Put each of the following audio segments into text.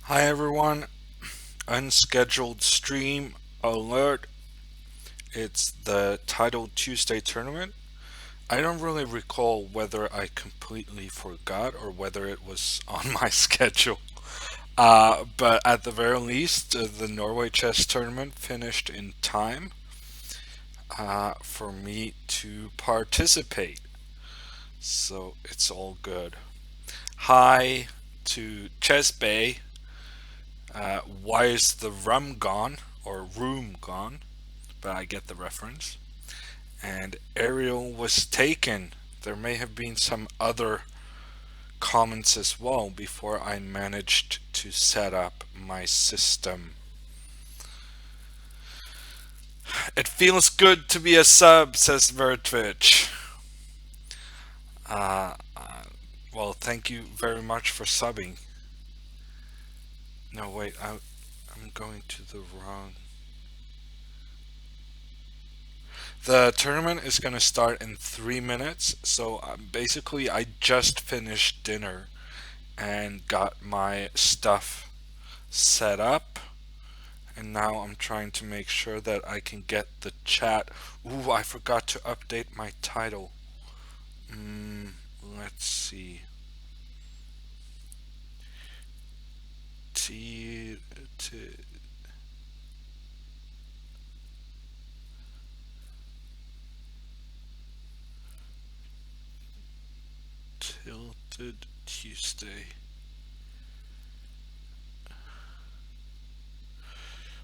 Hi everyone, unscheduled stream alert. It's the Title Tuesday tournament. I don't really recall whether I completely forgot or whether it was on my schedule. But at the very least, the Norway chess tournament finished in time for me to participate. So it's all good. Hi to Chess Bay. Why is the rum gone? Or room gone? But I get the reference. And Ariel was taken. There may have been some other comments as well before I managed to set up my system. It feels good to be a sub, says Vertwitch. Uh, uh, well, thank you very much for subbing. No, wait, I'm going to the wrong. The tournament is going to start in 3 minutes, so basically, I just finished dinner and got my stuff set up. And now I'm trying to make sure that I can get the chat. Ooh, I forgot to update my title. Mm, let's see. T, t Tilted Tuesday.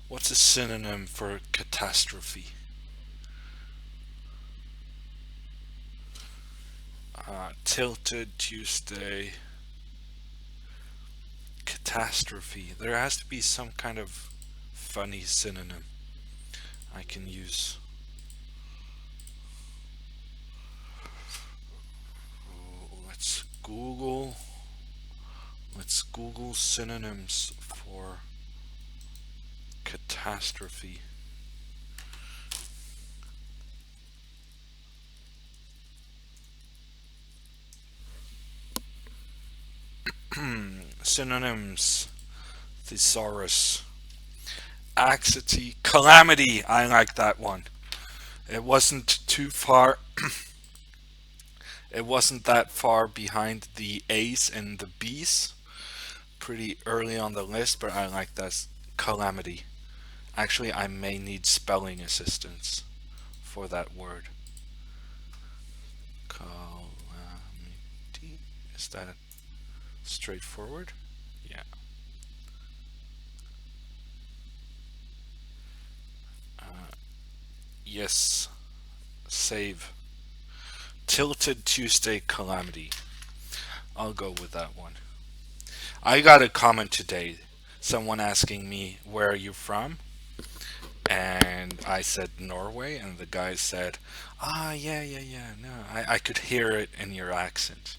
What's a synonym for catastrophe? Tilted Tuesday. Catastrophe. There has to be some kind of funny synonym I can use. Let's Google. Let's Google synonyms for catastrophe. Synonyms: thesaurus, axity, calamity. I like that one. It wasn't too far. It wasn't that far behind the A's and the B's. Pretty early on the list, but I like that. Calamity. Actually, I may need spelling assistance for that word. Calamity. Is that straightforward? Yeah. Yes. Save. Tilted Tuesday Calamity. I'll go with that one. I got a comment today. Someone asking me, where are you from? And I said Norway, and the guy said, yeah, yeah, yeah, no. I could hear it in your accent.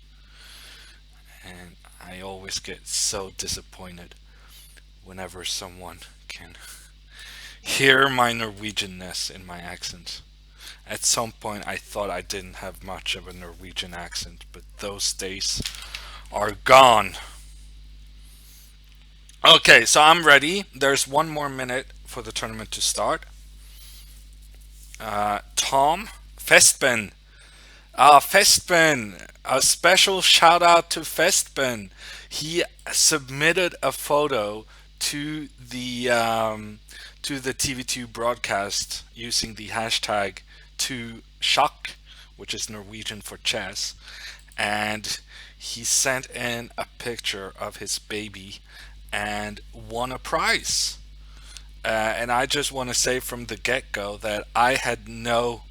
And I always get so disappointed whenever someone can hear my Norwegianness in my accent. At some point, I thought I didn't have much of a Norwegian accent, but those days are gone. Okay, so I'm ready. There's 1 more minute for the tournament to start. Tom Festben. Festben. A special shout out to Festben. He submitted a photo to the TV2 broadcast using the hashtag to shock, which is Norwegian for chess, and he sent in a picture of his baby and won a prize. And I just want to say from the get go that I had no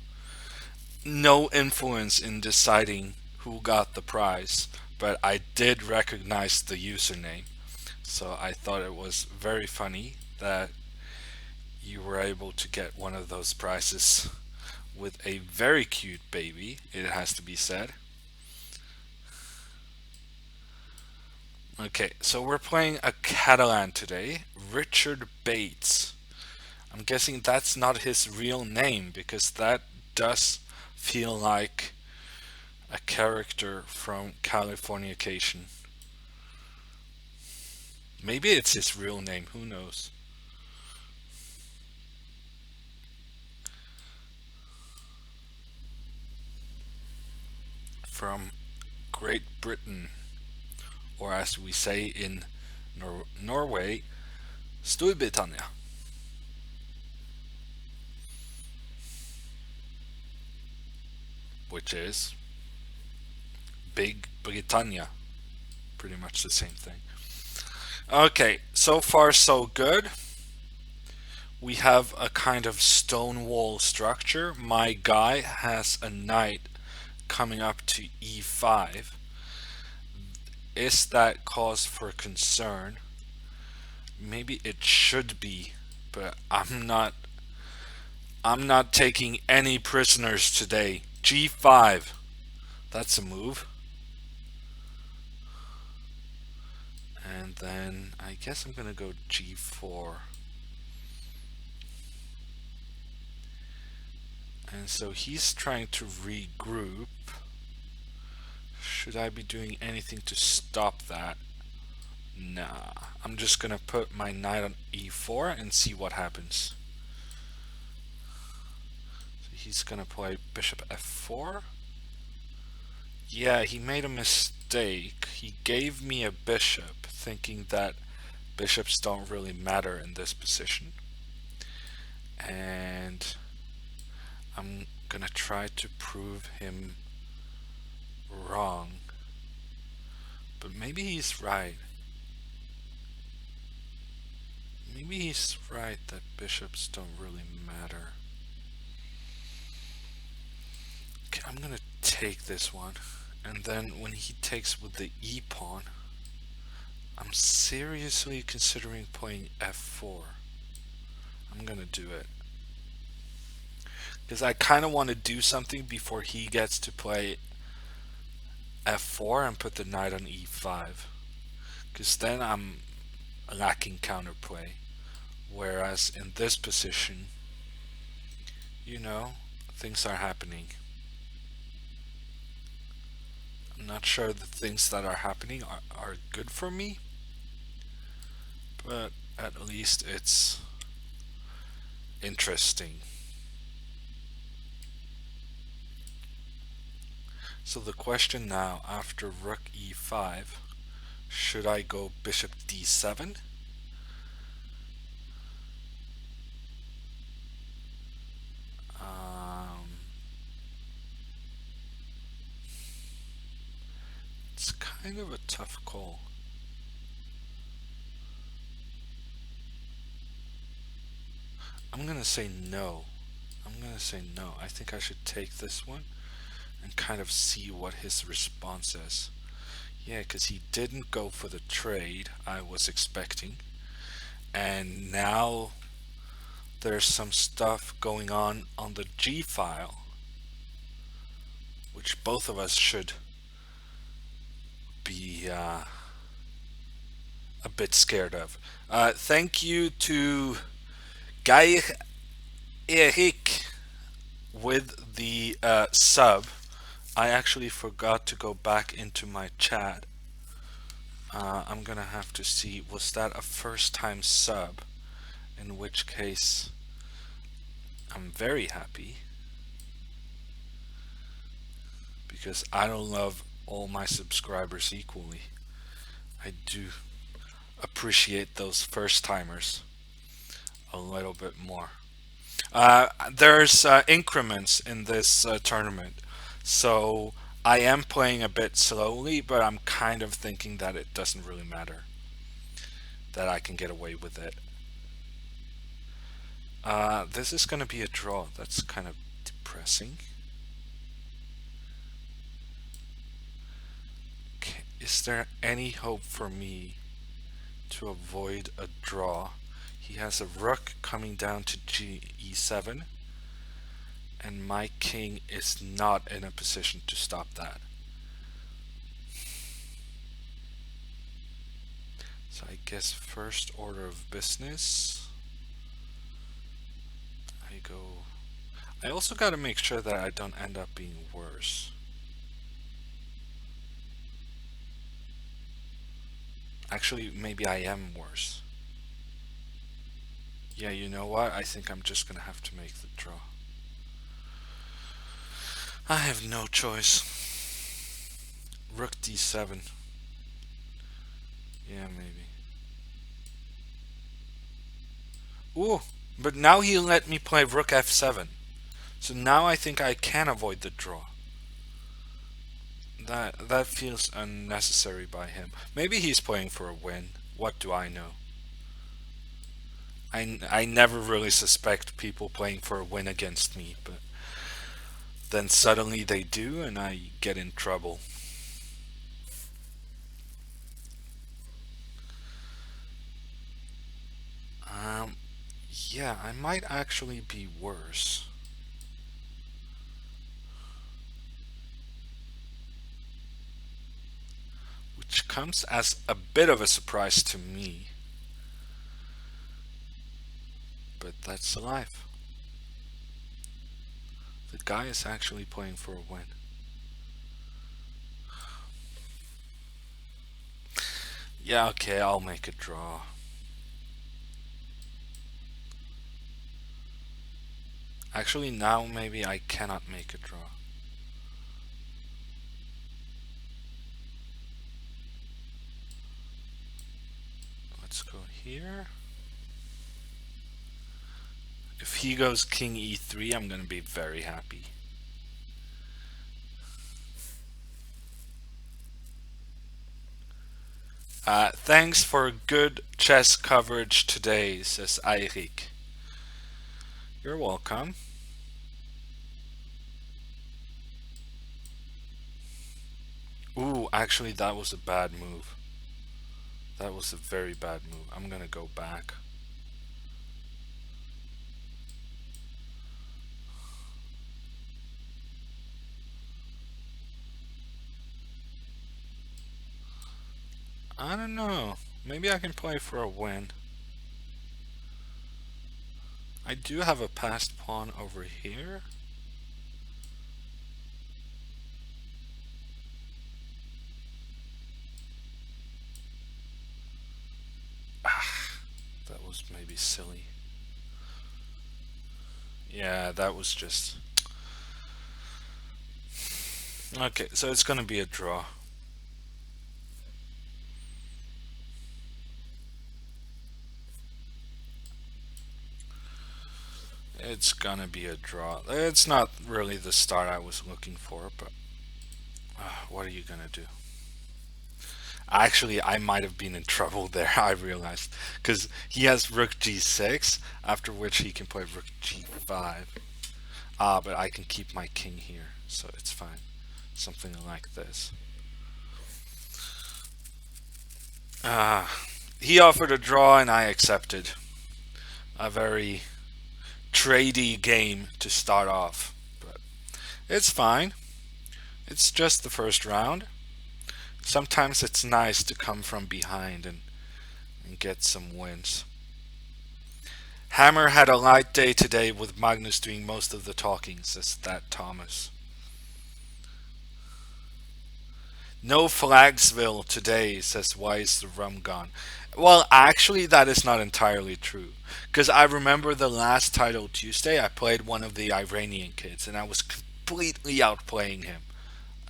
influence in deciding who got the prize, but I did recognize the username. So I thought it was very funny that you were able to get one of those prizes with a very cute baby, it has to be said. Okay, so we're playing a Catalan today, Richard Bates. I'm guessing that's not his real name because that does feel like a character from Californication. Maybe it's his real name. Who knows? From Great Britain, or as we say in Norway, Storbritannia, which is Big Britannia. Pretty much the same thing. Okay, so far so good. We have a kind of stone wall structure. My guy has a knight coming up to e5. Is that cause for concern? Maybe it should be, but I'm not taking any prisoners today. g5. That's a move. And then I guess I'm gonna go g4. And so he's trying to regroup. Should I be doing anything to stop that? Nah. I'm just gonna put my knight on e4 and see what happens. So he's gonna play bishop f4. Yeah, he made a mistake. He gave me a bishop, thinking that bishops don't really matter in this position. And I'm gonna try to prove him wrong. But maybe he's right. Maybe he's right that bishops don't really matter. Okay, I'm gonna take this one. And then when he takes with the e pawn, I'm seriously considering playing f4. I'm gonna do it. Because I kind of want to do something before he gets to play f4 and put the knight on e5. Because then I'm lacking counterplay. Whereas in this position, you know, things are happening. I'm not sure the things that are happening are good for me, but at least it's interesting. So the question now, after rook e5, should I go bishop d7? It's kind of a tough call. I'm gonna say no. I'm gonna say no. I think I should take this one and kind of see what his response is. Yeah, because he didn't go for the trade I was expecting. And now there's some stuff going on the G file, which both of us should be a bit scared of. Thank you to Geir Erik with the sub. I actually forgot to go back into my chat. I'm gonna have to see, was that a first time sub? In which case, I'm very happy. Because I don't love all my subscribers equally. I do appreciate those first timers a little bit more. There's increments in this tournament, so I am playing a bit slowly, but I'm kind of thinking that it doesn't really matter, that I can get away with it. This is going to be a draw. That's kind of depressing. Okay. Is there any hope for me to avoid a draw? He has a rook coming down to e7, and my king is not in a position to stop that. So I guess first order of business, I also got to make sure that I don't end up being worse. Actually, maybe I am worse. Yeah, you know what? I think I'm just gonna have to make the draw. I have no choice. Rook d7. Yeah, maybe. Ooh, but now he let me play rook f7. So now I think I can avoid the draw. That feels unnecessary by him. Maybe he's playing for a win. What do I know? I never really suspect people playing for a win against me, but then suddenly they do and I get in trouble. Um, yeah, I might actually be worse. Which comes as a bit of a surprise to me, but that's life. The guy is actually playing for a win. Yeah, okay, I'll make a draw. Actually, now maybe I cannot make a draw. Let's go here. If he goes king e3, I'm gonna be very happy. Thanks for good chess coverage today, says Eirik. You're welcome. Ooh, actually, that was a bad move. That was a very bad move. I'm gonna go back. I don't know. Maybe I can play for a win. I do have a passed pawn over here. That was maybe silly. Yeah, that was just... Okay, so it's gonna be a draw. It's gonna be a draw. It's not really the start I was looking for, but what are you gonna do? Actually, I might have been in trouble there, I realized. Because he has rook g6, after which he can play rook g5. But I can keep my king here, so it's fine. Something like this. He offered a draw and I accepted. A very tradey game to start off. But it's fine. It's just the first round. Sometimes it's nice to come from behind and get some wins. Hammer had a light day today with Magnus doing most of the talking, says that Thomas. No Flagsville today, says why is the rum gone? Well, actually, that is not entirely true. Because I remember the last title Tuesday, I played one of the Iranian kids, and I was completely outplaying him.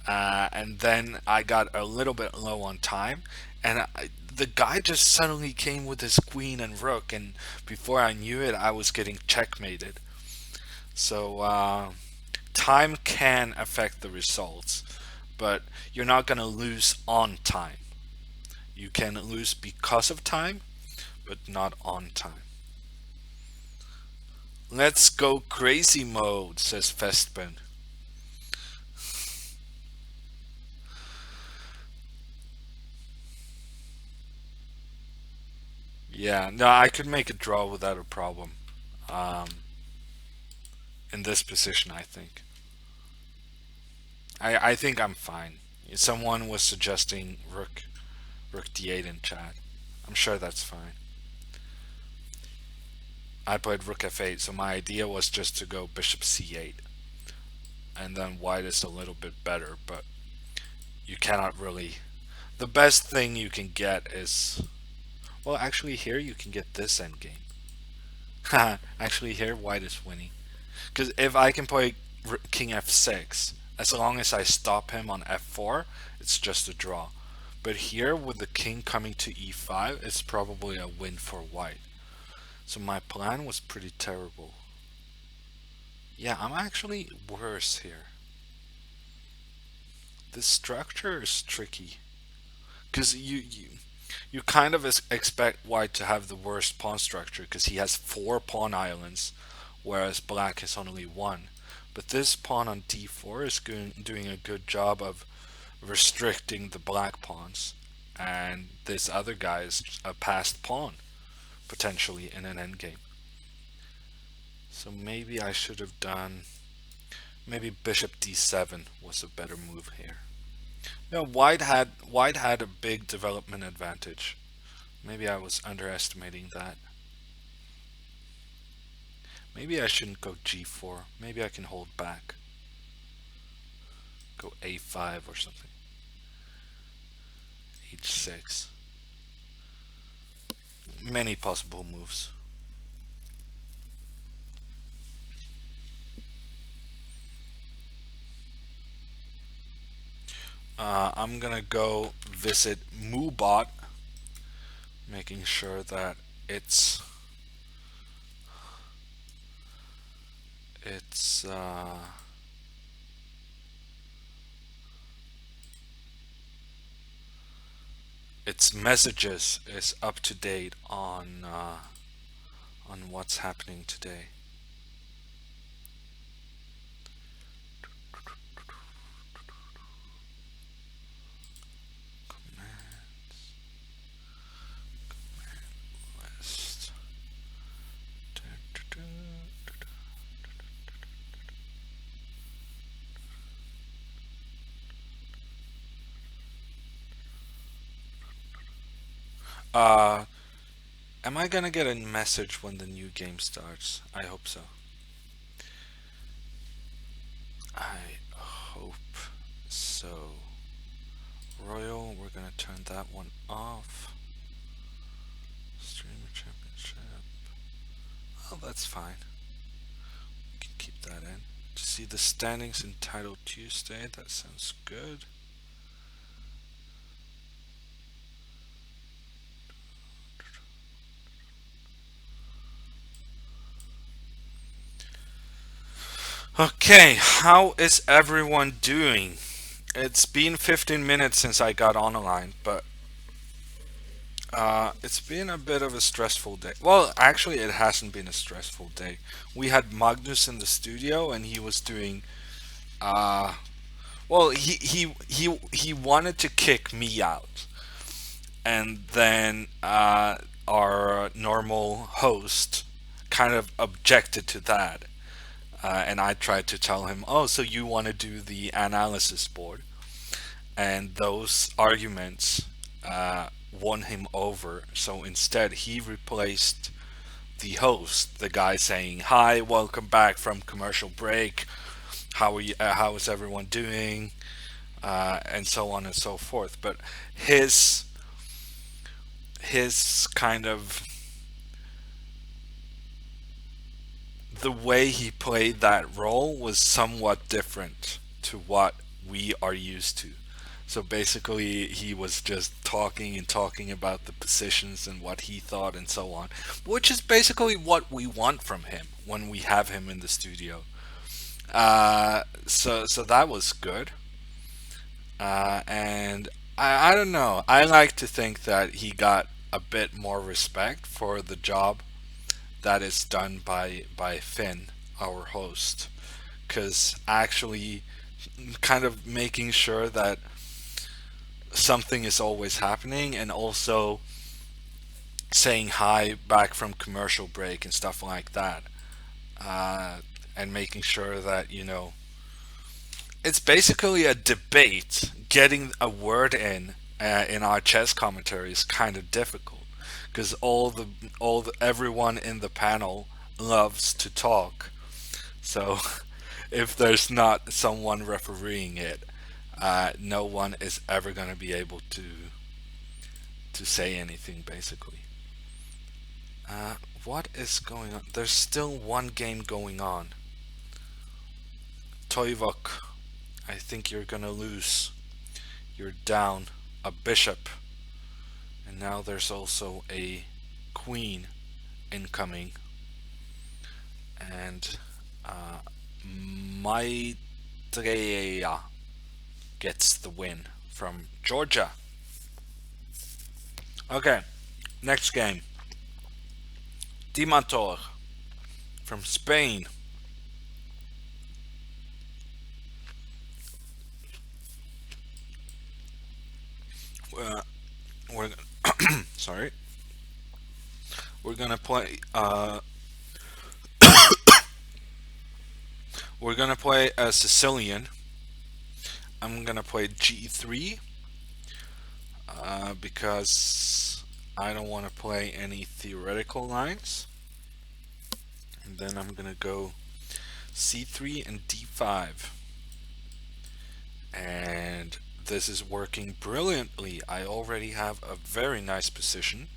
And then I got a little bit low on time, and the guy just suddenly came with his queen and rook, and before I knew it, I was getting checkmated. So time can affect the results, but you're not gonna lose on time. You can lose because of time, but not on time. Let's go crazy mode, says Festben. Yeah, no, I could make a draw without a problem. Um, in this position, I think. I think I'm fine. Someone was suggesting rook d8 in chat. I'm sure that's fine. I played rook f8, so my idea was just to go bishop c8, and then white is a little bit better, but you cannot really The best thing you can get is, well, actually here you can get this endgame. Actually here white is winning. Because if I can play king f6, as long as I stop him on f4, it's just a draw. But here with the king coming to e5, it's probably a win for white. So my plan was pretty terrible. Yeah, I'm actually worse here. This structure is tricky. Because you kind of expect white to have the worst pawn structure because he has four pawn islands, whereas black has only one. But this pawn on d4 is doing a good job of restricting the black pawns, and this other guy is a passed pawn, potentially in an endgame. So maybe I should have done, maybe bishop d7 was a better move here. No, white had a big development advantage. Maybe I was underestimating that. Maybe I shouldn't go g4. Maybe I can hold back. Go a5 or something. h6. Many possible moves. I'm gonna go visit Moobot, making sure that it's it's uh, its messages is up to date on what's happening today. List. Uh, am I gonna get a message when the new game starts? I hope so. I hope so. Royal, we're gonna turn that one off. Streamer Championship. Oh, that's fine. We can keep that in. To see the standings in Title Tuesday, that sounds good. Okay, how is everyone doing? It's been 15 minutes since I got online, but it's been a bit of a stressful day. Well, actually, it hasn't been a stressful day. We had Magnus in the studio, and he was doing. Well, he wanted to kick me out, and then our normal host kind of objected to that, and I tried to tell him, "Oh, so you want to do the analysis board?" And those arguments won him over. So instead, he replaced the host, the guy saying, "Hi, welcome back from commercial break. How are you? How is everyone doing?" And so on and so forth. But his kind of the way he played that role was somewhat different to what we are used to. So basically, he was just talking and talking about the positions and what he thought and so on, which is basically what we want from him when we have him in the studio. So that was good, and I don't know. I like to think that he got a bit more respect for the job that is done by Finn, our host, because actually kind of making sure that something is always happening, and also saying hi back from commercial break and stuff like that, uh, and making sure that it's basically a debate. Getting a word in our chess commentary is kind of difficult because all the everyone in the panel loves to talk. So if there's not someone refereeing it, no one is ever going to be able to say anything, basically. What is going on? There's still one game going on. Toivok, I think you're gonna lose. You're down a bishop, and now there's also a queen incoming, and Maitreya gets the win from Georgia. Okay, next game. Dimantor from Spain. Uh, we're sorry. We're gonna play. We're gonna play a Sicilian. I'm gonna play G3 because I don't want to play any theoretical lines. And then I'm gonna go C3 and D5. And this is working brilliantly. I already have a very nice position.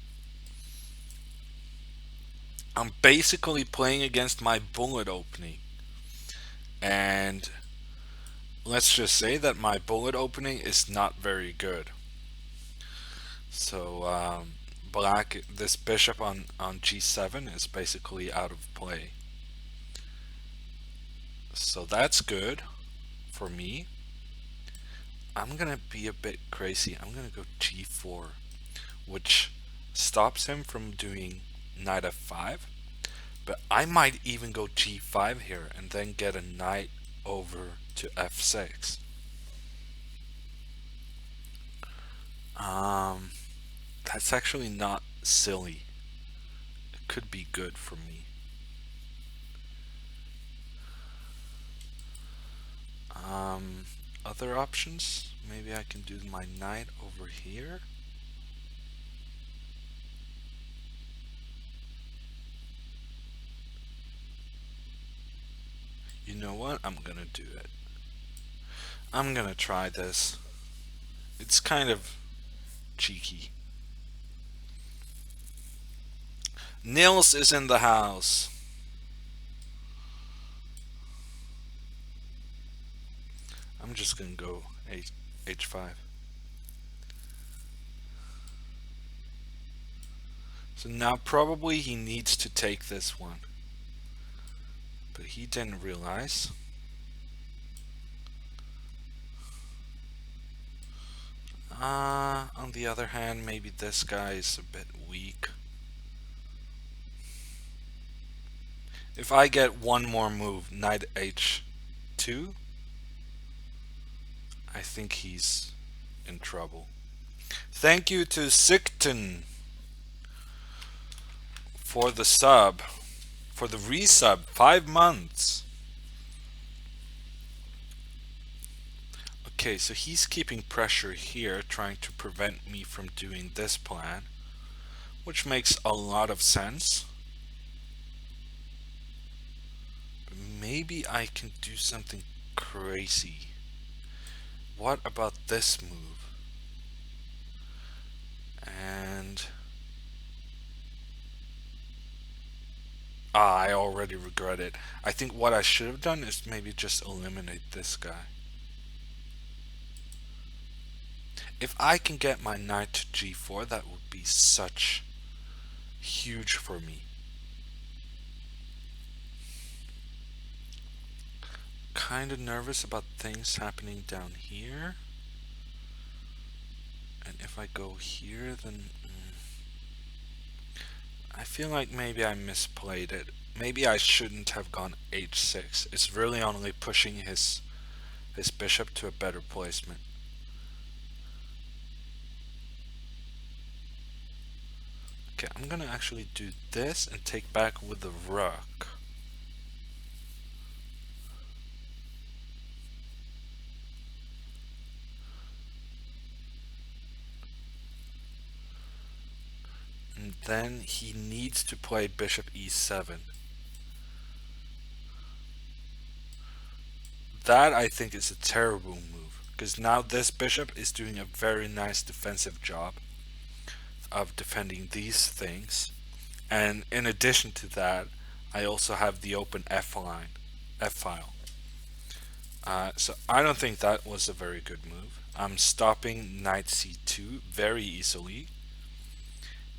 I'm basically playing against my bullet opening. And let's just say that my bullet opening is not very good. So black, this bishop on g7 is basically out of play. So that's good for me. I'm gonna be a bit crazy. I'm gonna go g4, which stops him from doing knight f5. But I might even go g5 here and then get a knight over to f6. That's actually not silly. It could be good for me. Other options? Maybe I can do my knight over here. You know what? I'm gonna do it. I'm gonna try this. It's kind of cheeky. Nils is in the house. I'm just gonna go h5. So now probably he needs to take this one. But he didn't realize. On the other hand, maybe this guy is a bit weak. If I get one more move, knight h2, I think he's in trouble. Thank you to Sikton for the sub, for the resub, 5 months. Okay, so he's keeping pressure here, trying to prevent me from doing this plan, which makes a lot of sense. But maybe I can do something crazy. What about this move? And I already regret it. I think what I should have done is maybe just eliminate this guy. If I can get my knight to g4, that would be such huge for me. Kind of nervous about things happening down here. And if I go here, then I feel like maybe I misplayed it. Maybe I shouldn't have gone h6. It's really only pushing his bishop to a better placement. Okay, I'm gonna actually do this and take back with the rook. And then he needs to play bishop e7. That I think is a terrible move. because now this bishop is doing a very nice defensive job of defending these things. And in addition to that, I also have the open F line, F file. So I don't think that was a very good move. I'm stopping knight c2 very easily.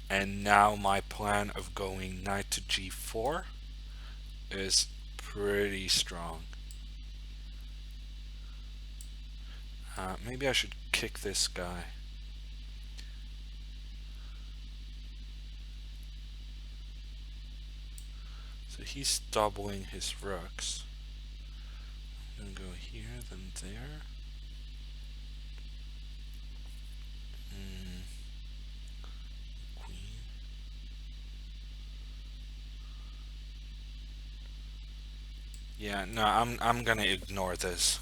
And now my plan of going knight to g4 is pretty strong. Maybe I should kick this guy. So he's doubling his rooks. I'm gonna go here, then there. Queen. Yeah, no, I'm gonna ignore this.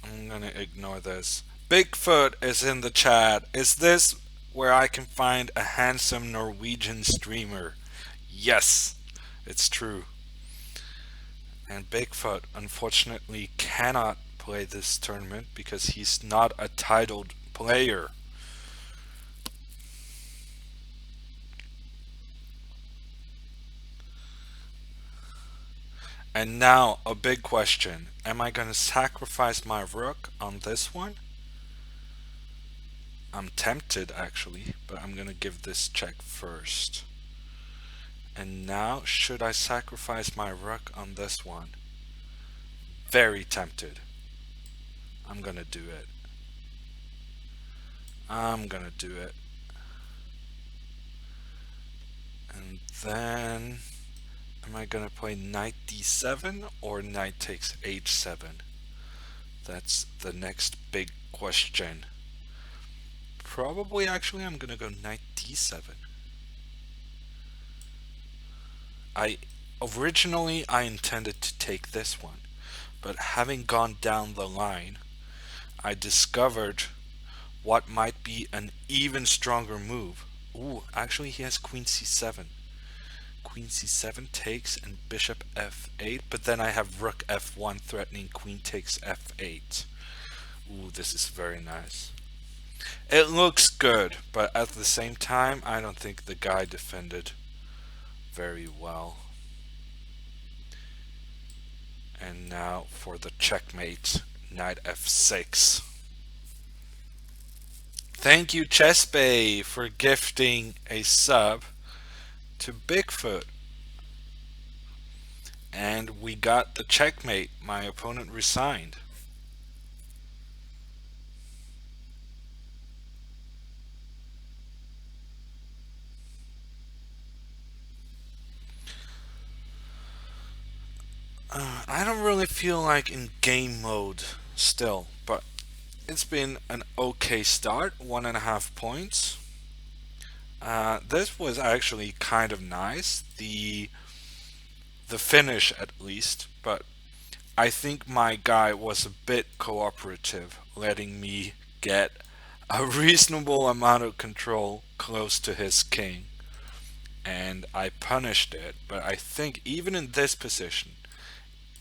I'm gonna ignore this. Bigfoot is in the chat. Is this where I can find a handsome Norwegian streamer? Yes, it's true. And Bigfoot unfortunately cannot play this tournament because he's not a titled player. And now a big question. Am I going to sacrifice my rook on this one? I'm tempted actually, but I'm going to give this check first. And now, should I sacrifice my rook on this one? Very tempted. I'm gonna do it. I'm gonna do it. And then, am I gonna play knight d7 or knight takes h7? That's the next big question. Probably actually I'm gonna go knight d7. Originally I intended to take this one, but having gone down the line, I discovered what might be an even stronger move. Ooh, actually he has queen c7. Queen c7 takes and bishop f8, but then I have rook f1 threatening queen takes f8. Ooh, this is very nice. It looks good, but at the same time, I don't think the guy defended very well. And now for the checkmate, knight f6. Thank you, Chessbay, for gifting a sub to Bigfoot. And we got the checkmate. My opponent resigned. I don't really feel like in game mode still, but it's been an okay start. 1.5 points. This was actually kind of nice. The finish at least, but I think my guy was a bit cooperative, letting me get a reasonable amount of control close to his king. And I punished it, but I think even in this position,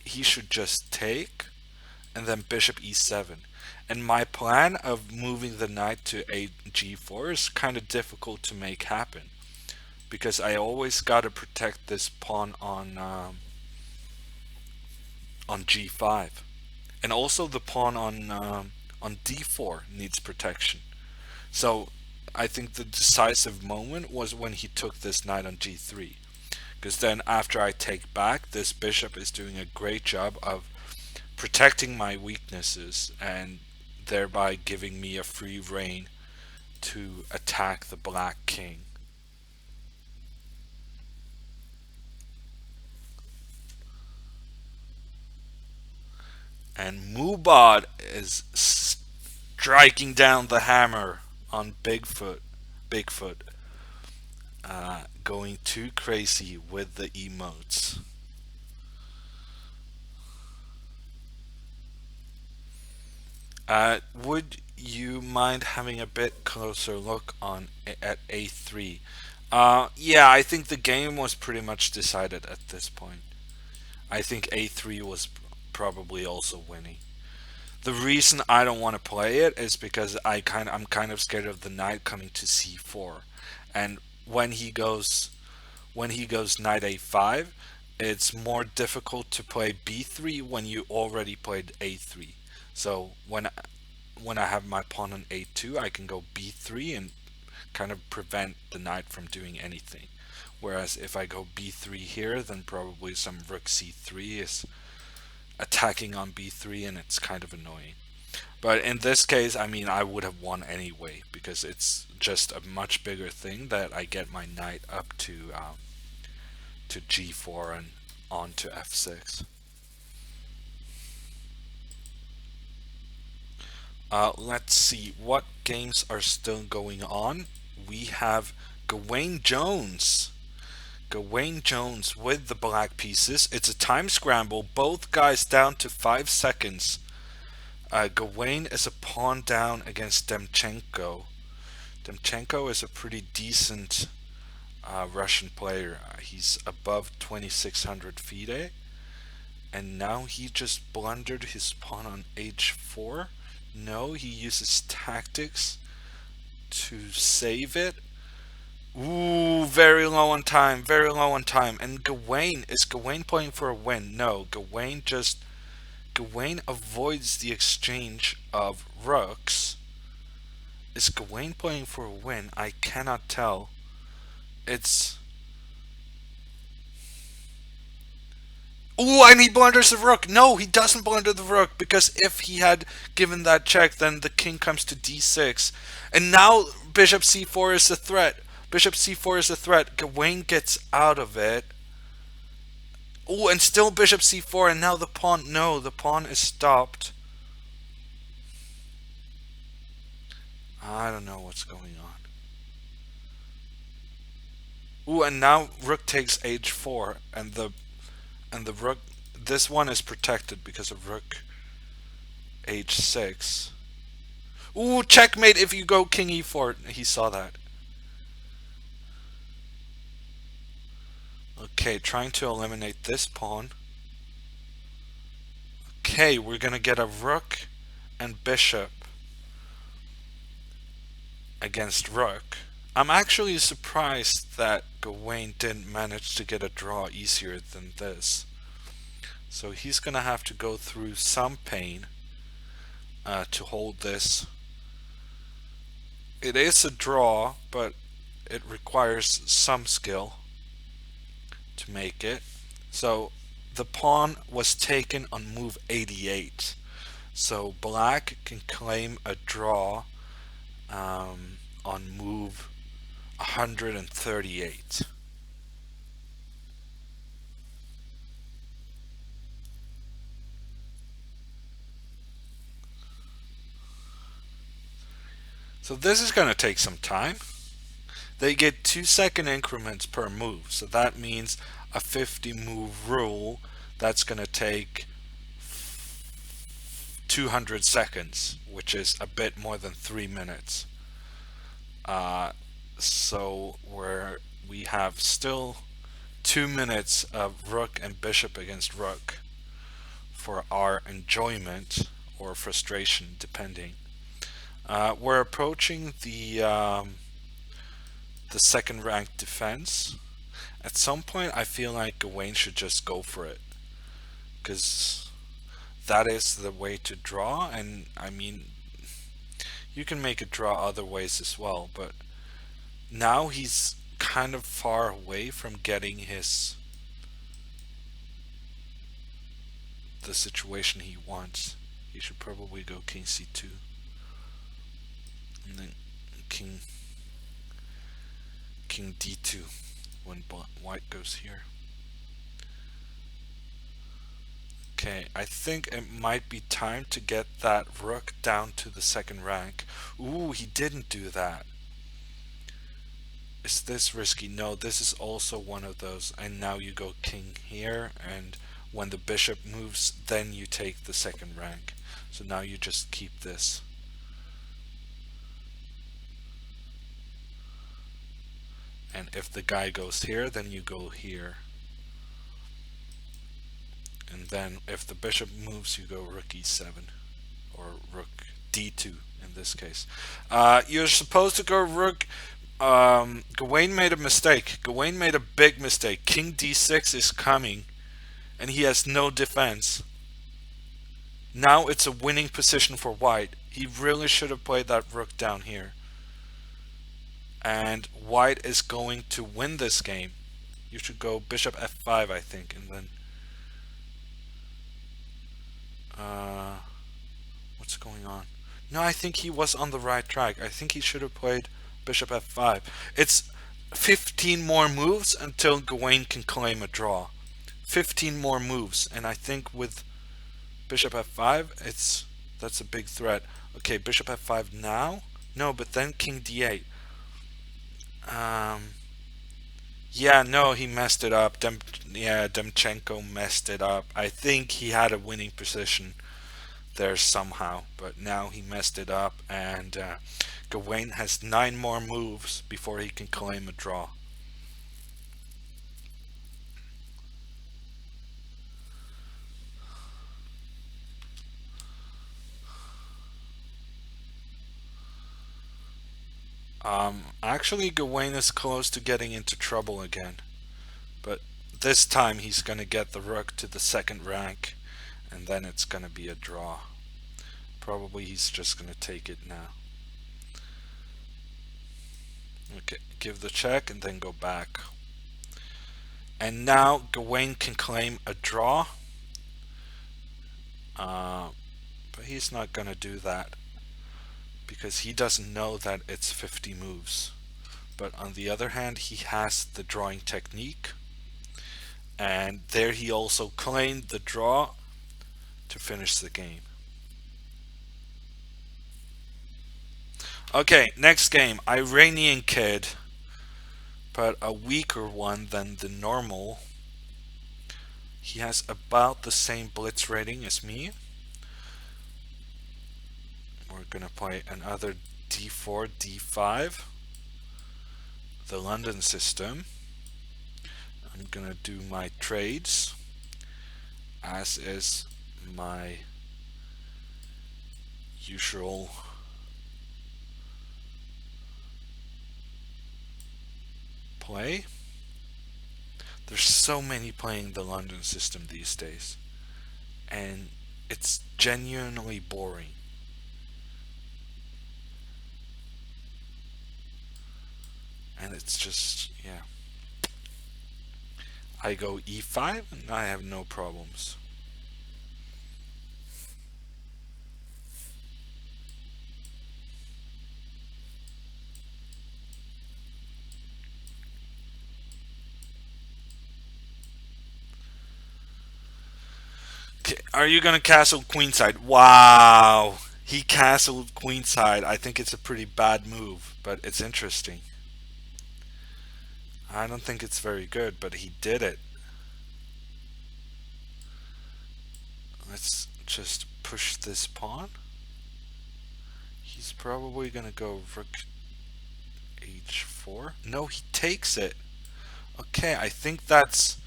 he should just take and then bishop e7. And my plan of moving the knight to g4 is kind of difficult to make happen because I always got to protect this pawn on g5, and also the pawn on d4 needs protection. So I think the decisive moment was when he took this knight on g3, because then after I take back, this bishop is doing a great job of protecting my weaknesses and thereby giving me a free rein to attack the black king. And Mubad is striking down the hammer on Bigfoot. Bigfoot. Going too crazy with the emotes. Would you mind having a bit closer look on at A3? Yeah, I think the game was pretty much decided at this point. I think A3 was probably also winning. The reason I don't want to play it is because I'm kind of scared of the knight coming to C4, and when he goes when he goes knight A5, it's more difficult to play B3 when you already played A3. So when I have my pawn on A2, I can go B3 and kind of prevent the knight from doing anything. Whereas if I go B3 here, then probably some rook C3 is attacking on B3 and it's kind of annoying. But in this case, I mean, I would have won anyway because it's just a much bigger thing that I get my knight up to G4 and on to F6. Let's see what games are still going on. We have Gawain Jones. Gawain Jones with the black pieces. It's a time scramble. Both guys down to 5 seconds. Gawain is a pawn down against Demchenko. Demchenko is a pretty decent Russian player. He's above 2600 FIDE. And now he just blundered his pawn on h4. No, he uses tactics to save it. Ooh, very low on time, very low on time. And Gawain playing for a win? No, Gawain avoids the exchange of rooks. Is Gawain playing for a win? I cannot tell. It's Ooh, and he blunders the rook. No, he doesn't blunder the rook because if he had given that check, then the king comes to d6. And now bishop c4 is a threat. Bishop c4 is a threat. Gawain gets out of it. Oh, and still bishop c4, and now the pawn. No, the pawn is stopped. I don't know what's going on. Ooh, and now rook takes h4, and the rook. This one is protected because of rook h6. Ooh, checkmate if you go king e4. He saw that. Okay, trying to eliminate this pawn. Okay, we're gonna get a rook and bishop against rook. I'm actually surprised that Gawain didn't manage to get a draw easier than this. So he's gonna have to go through some pain to hold this. It is a draw, but it requires some skill to make it. So the pawn was taken on move 88. So black can claim a draw on move 138. So this is going to take some time. They get 2 second increments per move, so that means a 50 move rule that's going to take 200 seconds, which is a bit more than 3 minutes. So where we have still 2 minutes of rook and bishop against rook for our enjoyment or frustration, depending. We're approaching the second rank defense. At some point, I feel like Gawain should just go for it, because that is the way to draw. And I mean, you can make it draw other ways as well, but now he's kind of far away from getting the situation he wants. He should probably go king c2 and then king d2 when white goes here. Okay, I think it might be time to get that rook down to the second rank. Ooh, he didn't do that. Is this risky? No, this is also one of those. And now you go king here, and when the bishop moves, then you take the second rank. So now you just keep this. And if the guy goes here, then you go here. And then if the bishop moves, you go rook e7 or rook d2 in this case. You're supposed to go rook. Gawain made a mistake. Gawain made a big mistake. King d6 is coming, and he has no defense. Now it's a winning position for white. He really should have played that rook down here. And white is going to win this game. You should go bishop f5, I think, and then what's going on? No, I think he was on the right track. I think he should have played bishop f5. It's 15 more moves until Gawain can claim a draw. 15 more moves, and I think with bishop f5, that's a big threat. Okay, bishop f5 now. No, but then king d8. Yeah, no, he messed it up. Demchenko messed it up. I think he had a winning position there somehow, but now he messed it up, and Gawain has 9 more moves before he can claim a draw. Actually, Gawain is close to getting into trouble again, but this time he's gonna get the rook to the second rank, and then it's gonna be a draw. Probably he's just gonna take it now. Okay, give the check and then go back. And now Gawain can claim a draw, but he's not gonna do that because he doesn't know that it's 50 moves. But on the other hand, he has the drawing technique, and there he also claimed the draw to finish the game. Okay, next game, Iranian kid, but a weaker one than the normal. He has about the same blitz rating as me. We're gonna play another d4, d5, the London system. I'm gonna do my trades, as is my usual play. There's so many playing the London system these days, and it's genuinely boring. And it's just, yeah. I go e5 and I have no problems. Okay, are you gonna castle queenside? Wow! He castled queenside. I think it's a pretty bad move, but it's interesting. I don't think it's very good, but he did it. Let's just push this pawn. He's probably gonna go rook h4. No, he takes it. Okay, I think that's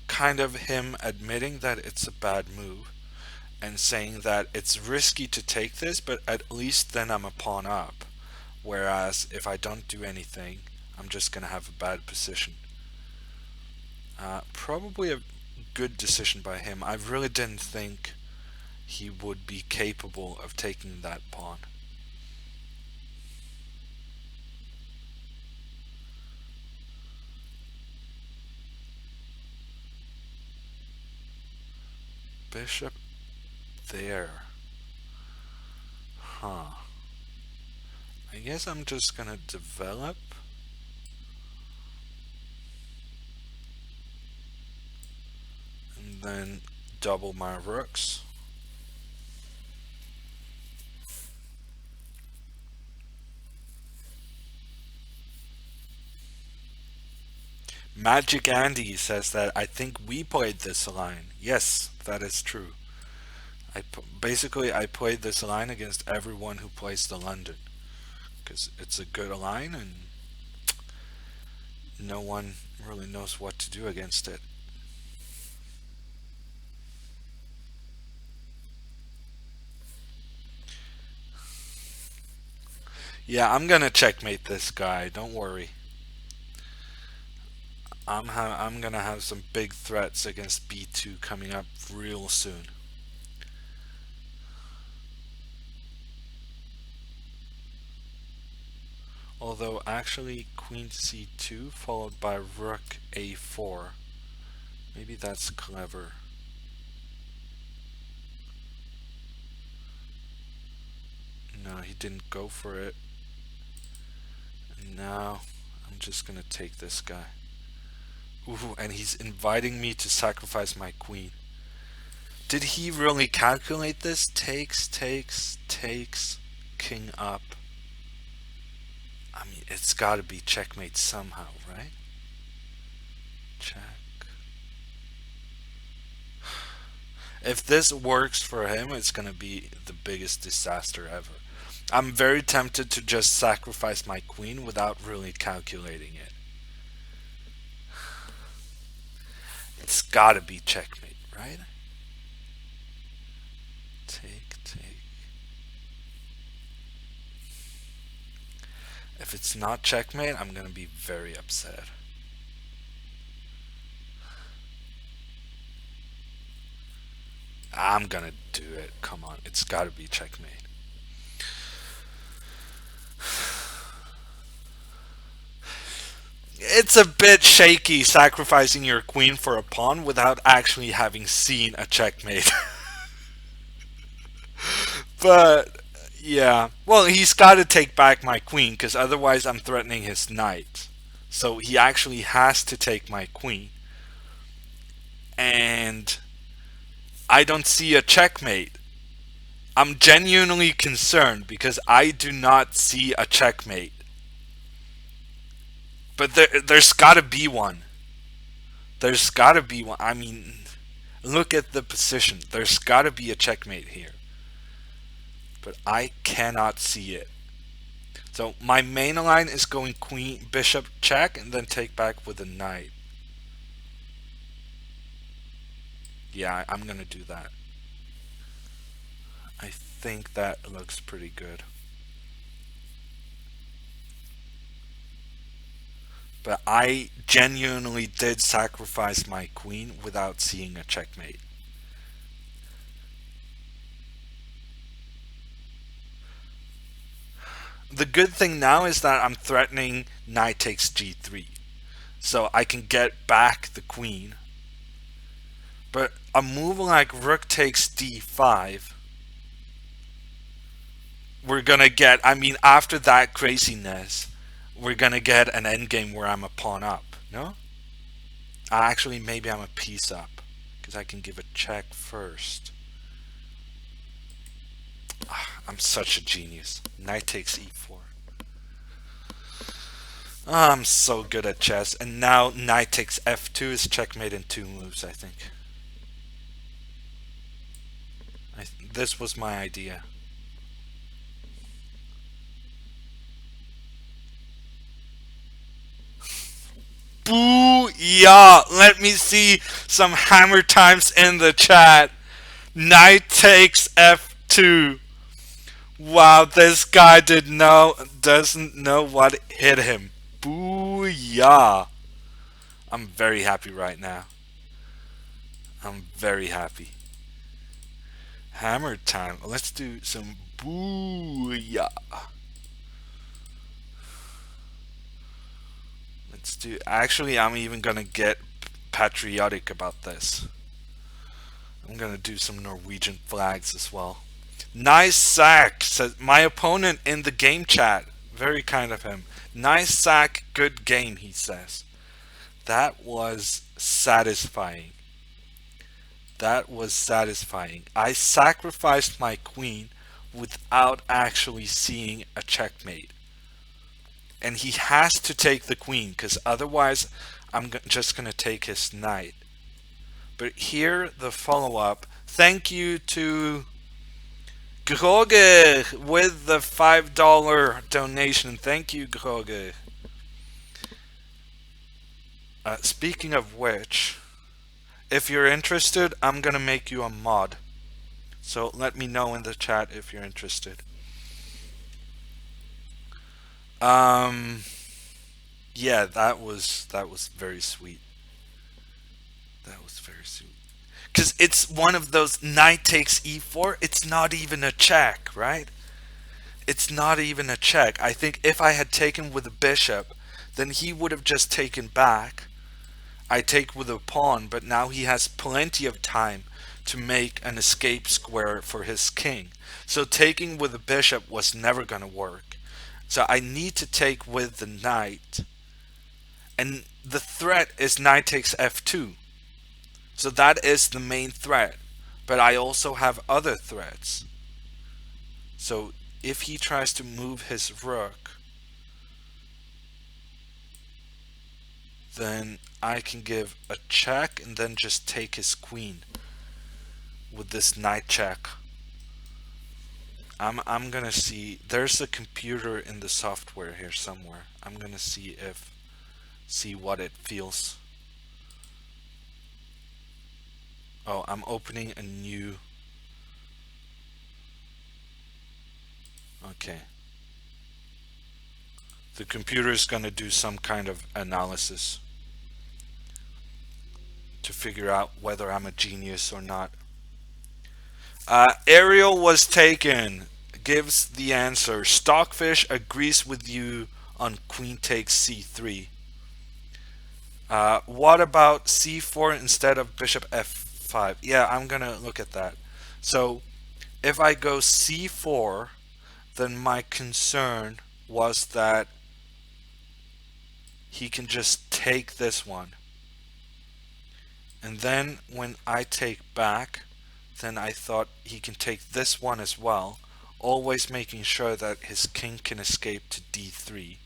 kind of him admitting that it's a bad move and saying that it's risky to take this, but at least then I'm a pawn up. Whereas if I don't do anything, I'm just gonna have a bad position. Probably a good decision by him. I really didn't think he would be capable of taking that pawn. Bishop there. Huh. I guess I'm just gonna develop. And then double my rooks. Magic Andy says that I think we played this line. Yes, that is true. Basically I played this line against everyone who plays the London because it's a good line, and No one really knows what to do against it. Yeah, I'm gonna checkmate this guy. Don't worry. I'm gonna have some big threats against B2 coming up real soon. Although actually Queen C2 followed by Rook A4. Maybe that's clever. No, he didn't go for it. And now I'm just gonna take this guy. Ooh, and he's inviting me to sacrifice my queen. Did he really calculate this? Takes, king up. I mean, it's gotta be checkmate somehow, right? Check. If this works for him, it's gonna be the biggest disaster ever. I'm very tempted to just sacrifice my queen without really calculating it. It's gotta be checkmate, right? Take. If it's not checkmate, I'm gonna be very upset. I'm gonna do it. Come on, it's gotta be checkmate. It's a bit shaky sacrificing your queen for a pawn without actually having seen a checkmate. But yeah, well, he's got to take back my queen because otherwise I'm threatening his knight. So he actually has to take my queen, and I don't see a checkmate. I'm genuinely concerned because I do not see a checkmate. But there's got to be one. There's got to be one. I mean, look at the position. There's got to be a checkmate here. But I cannot see it. So my main line is going queen, bishop, check, and then take back with a knight. Yeah, I'm going to do that. I think that looks pretty good. But I genuinely did sacrifice my queen without seeing a checkmate. The good thing now is that I'm threatening knight takes g3. So I can get back the queen. But a move like rook takes d5, we're gonna get, I mean, after that craziness, we're gonna get an endgame where I'm a pawn up, no? Actually, maybe I'm a piece up, because I can give a check first. I'm such a genius. Knight takes e4. I'm so good at chess. And now knight takes f2 is checkmate in 2 moves, I think. This was my idea. Boo! Yeah! Let me see some hammer times in the chat. Knight takes f2. Wow, this guy doesn't know what hit him. Booyah! I'm very happy right now. I'm very happy. Hammer time. Let's do some booyah. Let's do. Actually, I'm even gonna get patriotic about this. I'm gonna do some Norwegian flags as well. Nice sack, says my opponent in the game chat. Very kind of him. Nice sack, good game, he says. That was satisfying. That was satisfying. I sacrificed my queen without actually seeing a checkmate. And he has to take the queen because otherwise I'm just going to take his knight. But here, the follow-up. Thank you to Groge with the $5 donation. Thank you, Groge. Speaking of which, if you're interested, I'm gonna make you a mod. So let me know in the chat if you're interested. Um, yeah, that was very sweet. That was very sweet. Because it's one of those knight takes e4. It's not even a check, right? It's not even a check. I think if I had taken with a bishop, then he would have just taken back. I take with a pawn, but now he has plenty of time to make an escape square for his king. So taking with a bishop was never going to work. So I need to take with the knight. And the threat is knight takes f2. So that is the main threat. But I also have other threats. So if he tries to move his rook, then I can give a check and then just take his queen with this knight check. I'm gonna see. There's a computer in the software here somewhere. I'm gonna see what it feels. Oh, I'm opening a new. Okay. The computer is gonna do some kind of analysis to figure out whether I'm a genius or not. Ariel was taken. Gives the answer. Stockfish agrees with you on queen takes c3. What about c4 instead of bishop f5? Yeah, I'm gonna look at that. So if I go c4, then my concern was that he can just take this one. And then when I take back, then I thought he can take this one as well, always making sure that his king can escape to d3.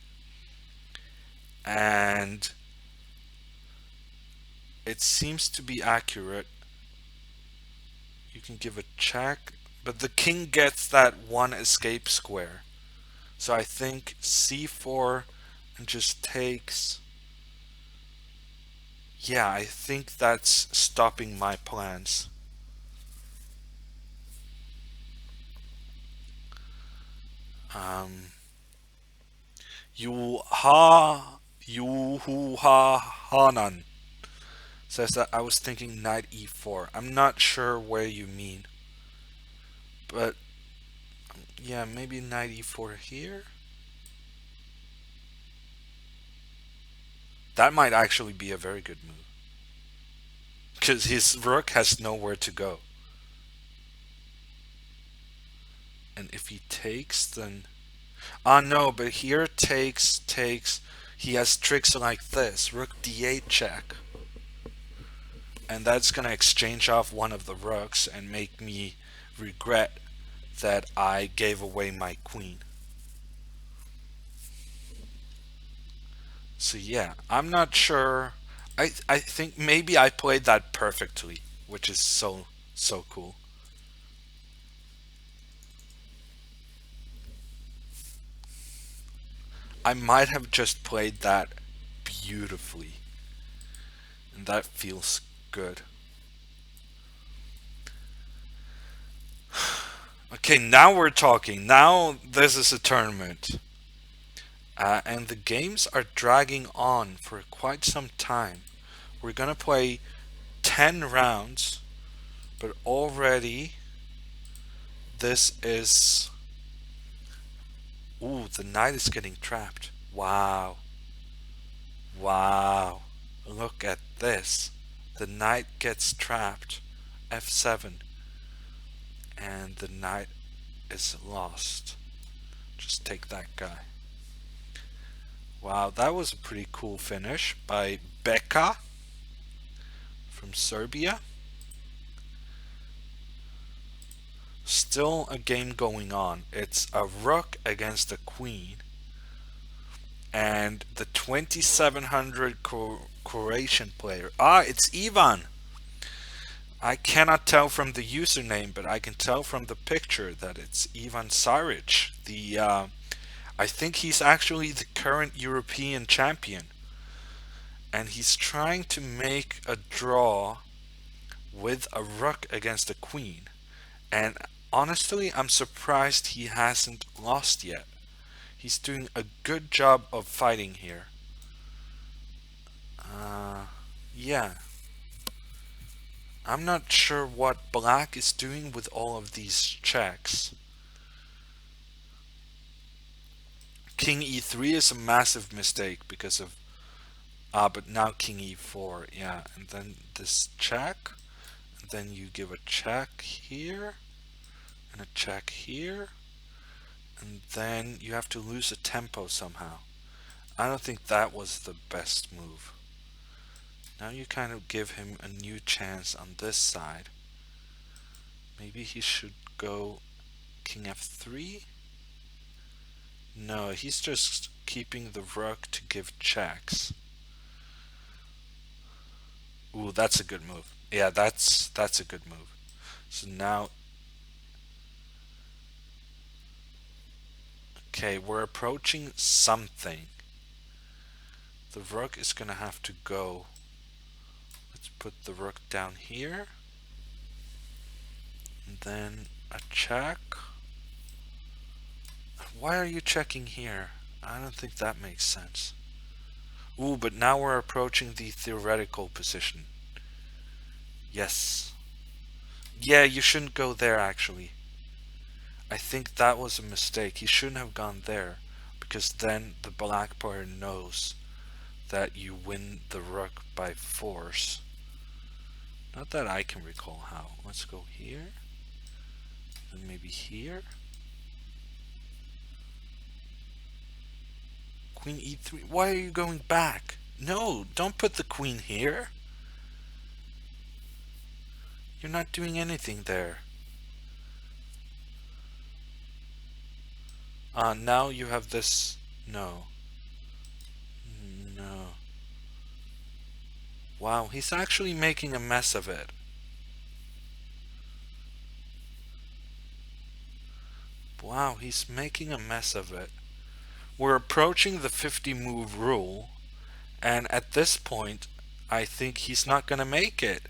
And it seems to be accurate. You can give a check, but the king gets that one escape square. So I think c4 and just takes. Yeah, I think that's stopping my plans. Um, Yuhu Hanan says that I was thinking knight e4. I'm not sure where you mean, but yeah, maybe knight e4 here. That might actually be a very good move because his rook has nowhere to go. And if he takes, then no, but here takes. He has tricks like this, rook d8 check, and that's gonna exchange off one of the rooks and make me regret that I gave away my queen. So yeah, I'm not sure. I think maybe I played that perfectly, which is so cool. I might have just played that beautifully, and that feels good. Okay, now we're talking. Now this is a tournament. And the games are dragging on for quite some time. We're gonna play 10 rounds, but already this is. Ooh, the knight is getting trapped. Wow. Wow. Look at this. The knight gets trapped. f7. And the knight is lost. Just take that guy. Wow, that was a pretty cool finish by Beka from Serbia. Still a game going on. It's a rook against a queen. And the 2700 Croatian player. It's Ivan. I cannot tell from the username, but I can tell from the picture that it's Ivan Saric. I think he's actually the current European champion. and he's trying to make a draw with a rook against a queen. And honestly, I'm surprised he hasn't lost yet. He's doing a good job of fighting here. Uh, yeah, I'm not sure what black is doing with all of these checks. King e3 is a massive mistake because of but now king e4, yeah, and then this check, and then you give a check here and a check here, and then you have to lose a tempo somehow. I don't think that was the best move. Now you kind of give him a new chance on this side. Maybe he should go king f3? No, he's just keeping the rook to give checks. Ooh, that's a good move. Yeah, that's a good move. So now, okay, we're approaching something. The rook is gonna have to go. Let's put the rook down here. And then a check. Why are you checking here? I don't think that makes sense. Ooh, but now we're approaching the theoretical position. Yes. Yeah, you shouldn't go there actually. I think that was a mistake. He shouldn't have gone there, because then the black player knows that you win the rook by force. Not that I can recall how. Let's go here. And maybe here. Queen e3. Why are you going back? No, don't put the queen here. You're not doing anything there. Now you have this. No. No. Wow, he's actually making a mess of it. Wow, he's making a mess of it. We're approaching the 50 move rule, and at this point, I think he's not gonna make it.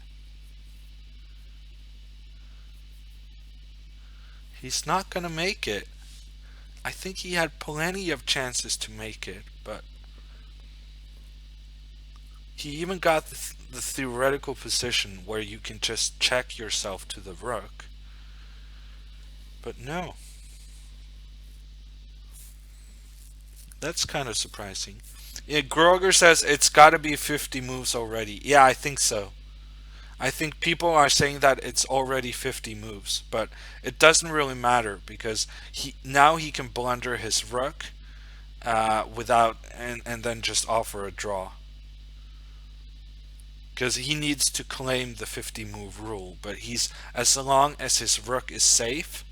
He's not gonna make it. I think he had plenty of chances to make it, but he even got the theoretical position where you can just check yourself to the rook. But no. That's kind of surprising. Yeah, Groger says it's got to be 50 moves already. Yeah, I think so. I think people are saying that it's already 50 moves, but it doesn't really matter because he can blunder his rook without and then just offer a draw because he needs to claim the 50 move rule. But he's as long as his rook is safe,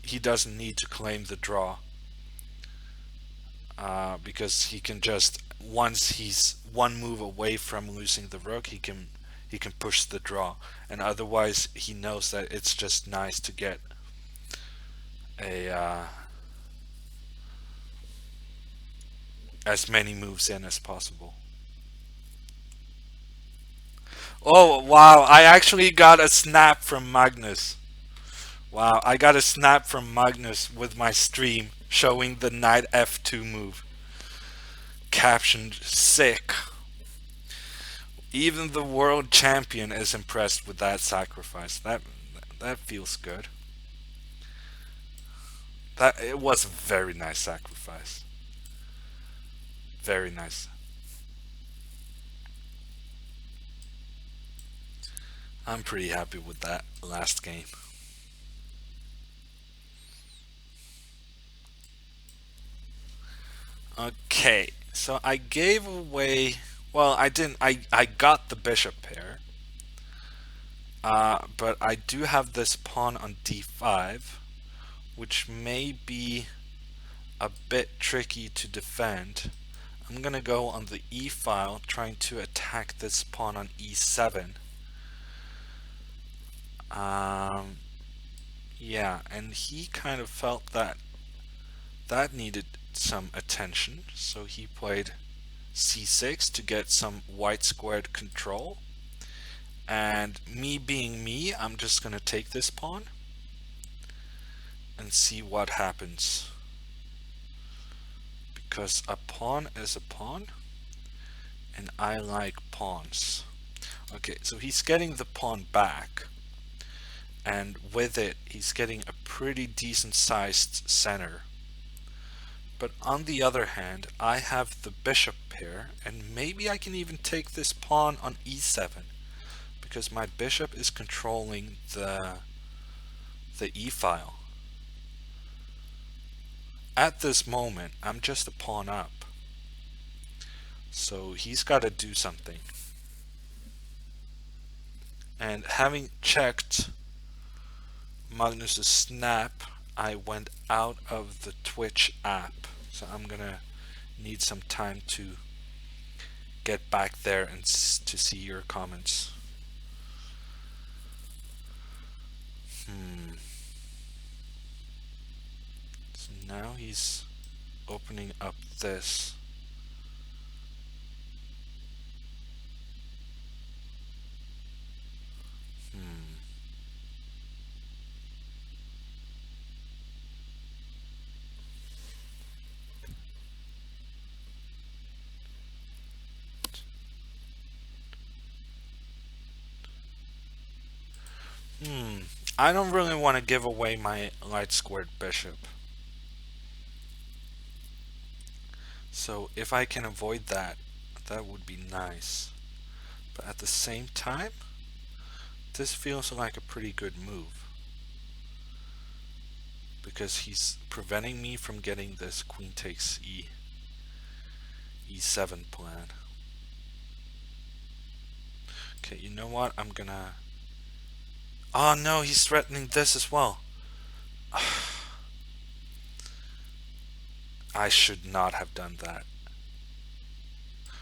he doesn't need to claim the draw. Because he can just once he's one move away from losing the rook, he can push the draw, and otherwise he knows that it's just nice to get a as many moves in as possible. Oh wow! I actually got a snap from Magnus. Wow, I got a snap from Magnus with my stream showing the knight f2 move. Captioned sick. Even the world champion is impressed with that sacrifice. That feels good. That it was a very nice sacrifice. Very nice. I'm pretty happy with that last game. Okay, so I gave away. Well, I didn't. I got the bishop pair. But I do have this pawn on d5, which may be a bit tricky to defend. I'm gonna go on the e file, trying to attack this pawn on e7. Um, yeah, and he kind of felt that that needed some attention, so he played c6 to get some white squared control. And me being me, I'm just gonna take this pawn and see what happens. Because a pawn is a pawn, and I like pawns. Okay, so he's getting the pawn back, and with it, he's getting a pretty decent sized center. But on the other hand, I have the bishop pair, and maybe I can even take this pawn on e7, because my bishop is controlling the e-file. At this moment, I'm just a pawn up. So he's got to do something. And having checked Magnus's snap, I went out of the Twitch app. So I'm gonna need some time to get back there and to see your comments. So now he's opening up this. I don't really want to give away my light squared bishop. So if I can avoid that, that would be nice. But at the same time, this feels like a pretty good move. Because he's preventing me from getting this queen takes e7 plan. Okay, you know what? I'm gonna... Oh no, he's threatening this as well. I should not have done that.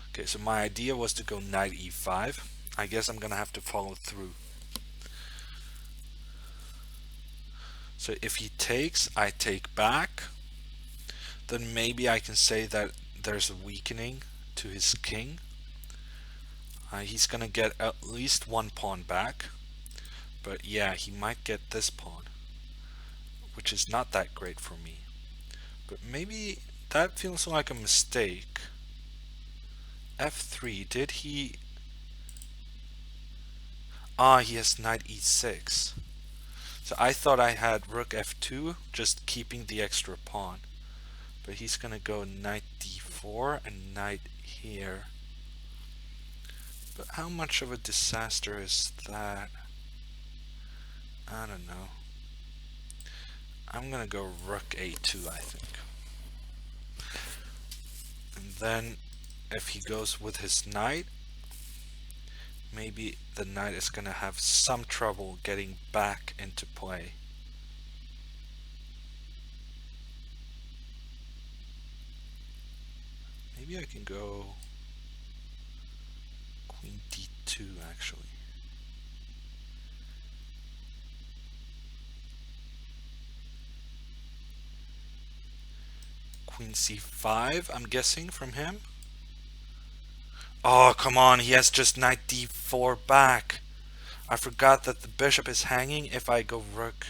Okay, so my idea was to go knight e5. I guess I'm gonna have to follow through. So if he takes, I take back. Then maybe I can say that there's a weakening to his king. He's gonna get at least one pawn back. But yeah, he might get this pawn, which is not that great for me. But maybe that feels like a mistake. f3, did he... Ah, he has knight e6. So I thought I had rook f2, just keeping the extra pawn. But he's gonna go knight d4 and knight here. But how much of a disaster is that? I don't know. I'm gonna go rook a2, I think. And then if he goes with his knight, maybe the knight is gonna have some trouble getting back into play. Maybe I can go queen d2 actually. Queen c5, I'm guessing, from him. Oh, come on, he has just knight d4 back. I forgot that the bishop is hanging if I go rook.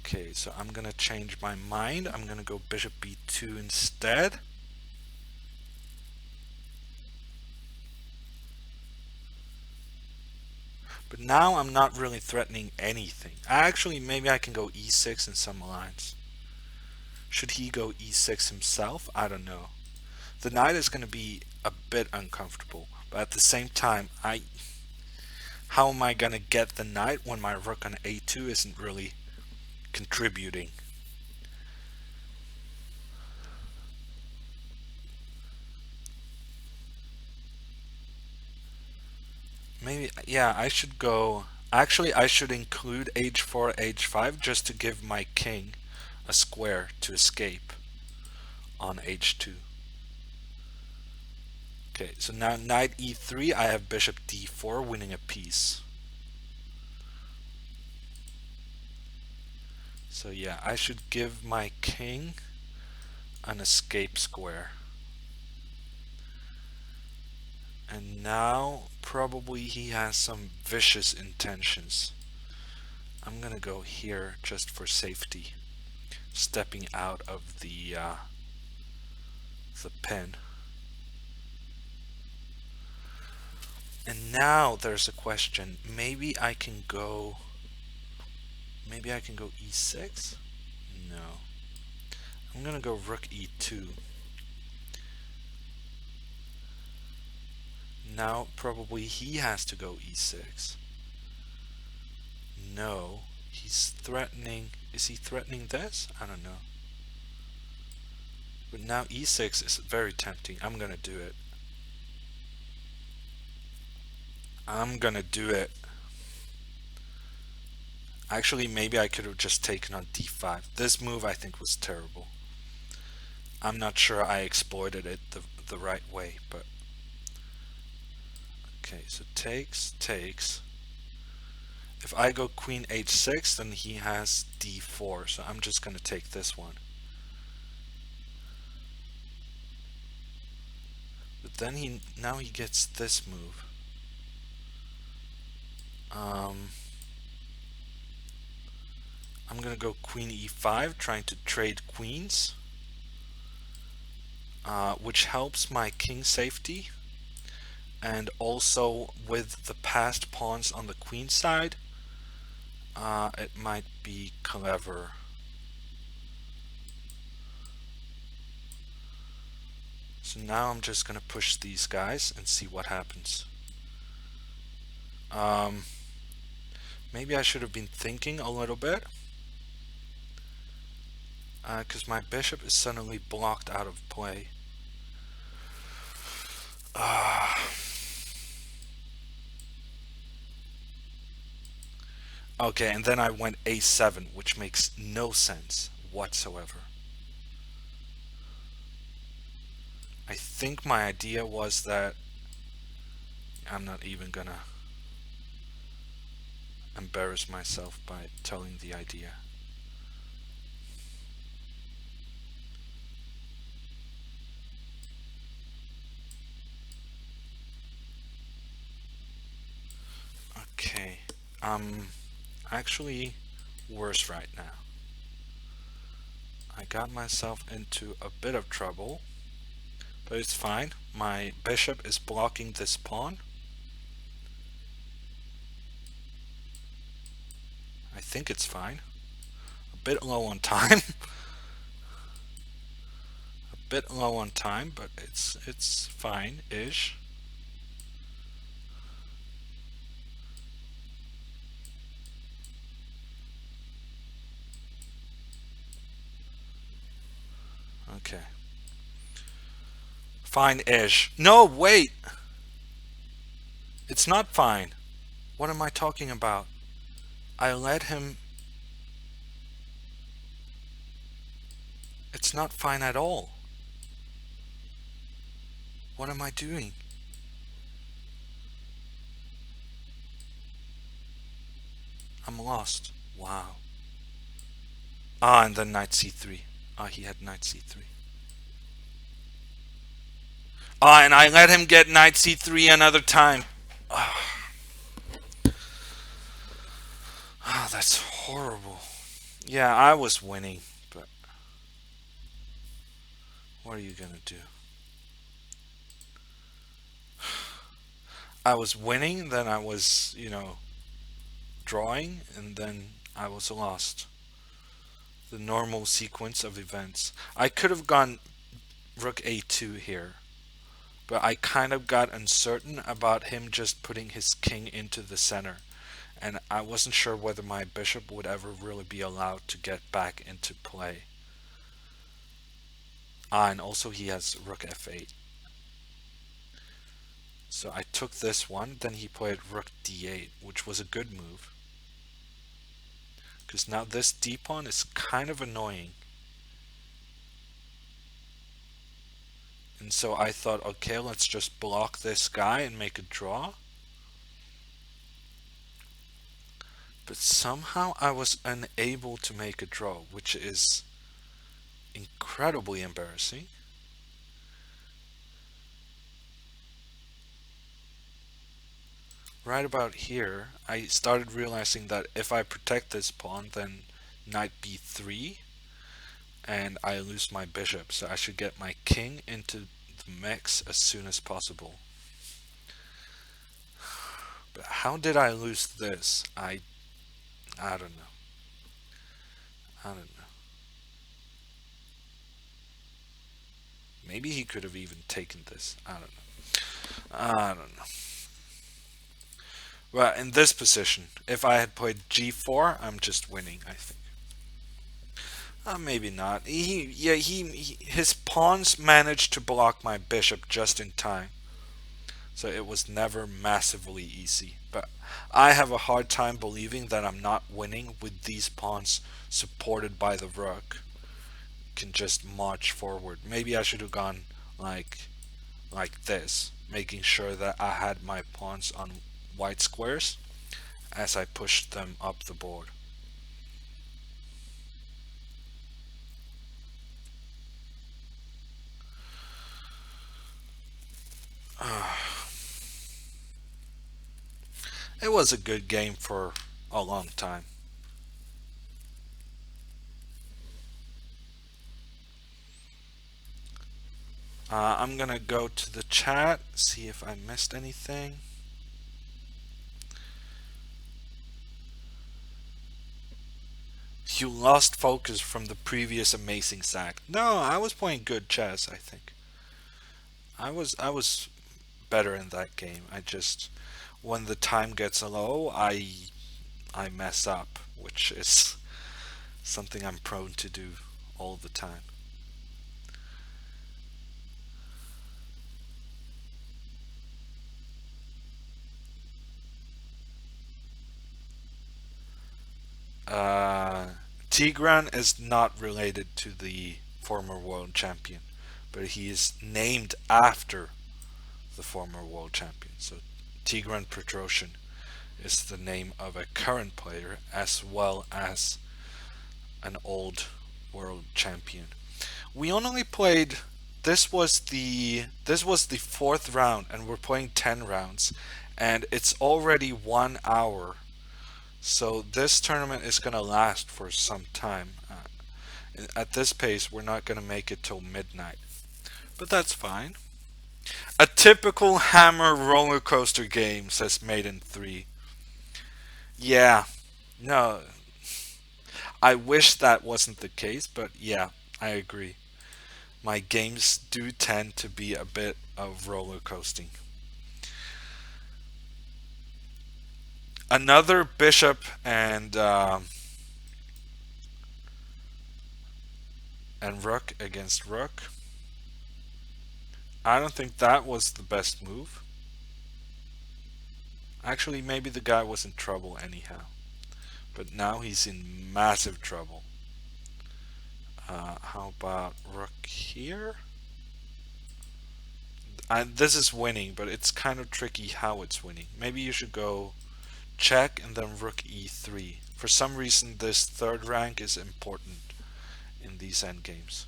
Okay, so I'm gonna change my mind. I'm gonna go bishop b2 instead. But now I'm not really threatening anything. Actually, maybe I can go e6 in some lines. Should he go e6 himself? I don't know. The knight is going to be a bit uncomfortable, but at the same time, how am I going to get the knight when my rook on a2 isn't really contributing? Maybe, yeah, I should go... Actually, I should include h4, h5 just to give my king a square to escape on h2. Okay, so now knight e3, I have bishop d4 winning a piece. So yeah, I should give my king an escape square. And now probably he has some vicious intentions. I'm gonna go here just for safety, stepping out of the pin. And now there's a question. Maybe I can go e6? No. I'm gonna go rook e2. Now probably he has to go e6. No. He's threatening. Is he threatening this? I don't know. But now e6 is very tempting. I'm gonna do it. I'm gonna do it. Actually, maybe I could have just taken on d5. This move I think was terrible. I'm not sure I exploited it the right way, but... Okay, so takes. If I go queen h6, then he has d4, so I'm just gonna take this one. But then now he gets this move. I'm gonna go queen e5, trying to trade queens, which helps my king safety. And also with the passed pawns on the queen side, it might be clever. So now I'm just gonna push these guys and see what happens. Maybe I should have been thinking a little bit, because my bishop is suddenly blocked out of play. Okay, and then I went a7, which makes no sense whatsoever. I think my idea was that I'm not even gonna embarrass myself by telling the idea. Okay, I'm actually worse right now. I got myself into a bit of trouble, but it's fine. My bishop is blocking this pawn. I think it's fine. A bit low on time. A bit low on time, but it's fine-ish. Okay. Fine-ish. No, wait! It's not fine. What am I talking about? I let him... It's not fine at all. What am I doing? I'm lost. Wow. Ah, and then knight c3. Ah, he had knight c3. Ah, and I let him get knight c3 another time. Ah, that's horrible. Yeah, I was winning, but what are you gonna do? I was winning, then I was, drawing, and then I was lost. The normal sequence of events. I could have gone rook a2 here, but I kind of got uncertain about him just putting his king into the center, and I wasn't sure whether my bishop would ever really be allowed to get back into play. Ah, and also he has rook f8. So I took this one, then he played rook d8, which was a good move. Because now this d-pawn is kind of annoying. And so I thought, okay, let's just block this guy and make a draw. But somehow I was unable to make a draw, which is incredibly embarrassing. Right about here, I started realizing that if I protect this pawn, then knight b3, and I lose my bishop. So I should get my king into the mix as soon as possible. But how did I lose this? I don't know. I don't know. Maybe he could have even taken this. I don't know. I don't know. Well, in this position, if I had played g4, I'm just winning, I think. Maybe not. His pawns managed to block my bishop just in time, so it was never massively easy. But I have a hard time believing that I'm not winning with these pawns supported by the rook. Can just march forward. Maybe I should have gone like like this, making sure that I had my pawns on white squares as I pushed them up the board. It was a good game for a long time. I'm gonna go to the chat, see if I missed anything. You lost focus from the previous amazing sack. No, I was playing good chess, I think. I was better in that game. I just when the time gets low, I mess up, which is something I'm prone to do all the time. Uh, Tigran is not related to the former world champion, but he is named after the former world champion. So Tigran Petrosyan is the name of a current player as well as an old world champion. We only played this was the fourth round and we're playing 10 rounds and it's already 1 hour. So this tournament is going to last for some time. At this pace, we're not going to make it till midnight. But that's fine. A typical Hammer roller coaster game, says Maiden 3. Yeah, no, I wish that wasn't the case, but yeah, I agree. My games do tend to be a bit of roller coasting. Another bishop and rook against rook. I don't think that was the best move. Actually, maybe the guy was in trouble anyhow. But now he's in massive trouble. How about rook here? This is winning, but it's kind of tricky how it's winning. Maybe you should go check and then rook e3. For some reason, this third rank is important in these endgames,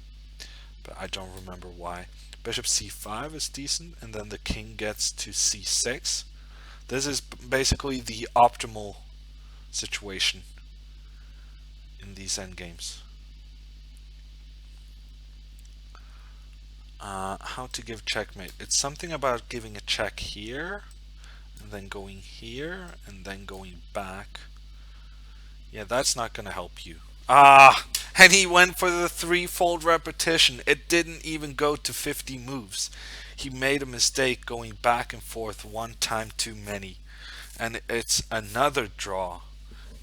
but I don't remember why. Bishop c5 is decent, and then the king gets to c6. This is basically the optimal situation in these endgames. How to give checkmate. It's something about giving a check here, and then going here, and then going back. Yeah, that's not going to help you. And he went for the threefold repetition. It didn't even go to 50 moves. He made a mistake going back and forth one time too many. And it's another draw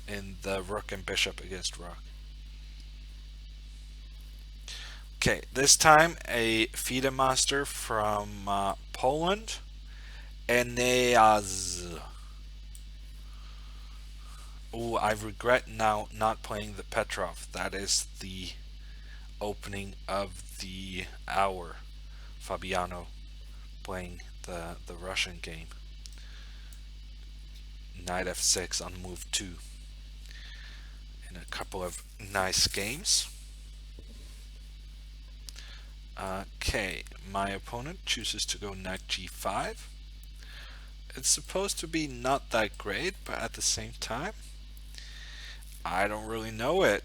in the rook and bishop against rook. Okay, this time a FIDE master from Poland, Eneas. Oh, I regret now not playing the Petrov. That is the opening of the hour. Fabiano playing the Russian game. Knight f6 on move 2 in a couple of nice games. Okay, my opponent chooses to go knight g5. It's supposed to be not that great, but at the same time, I don't really know it.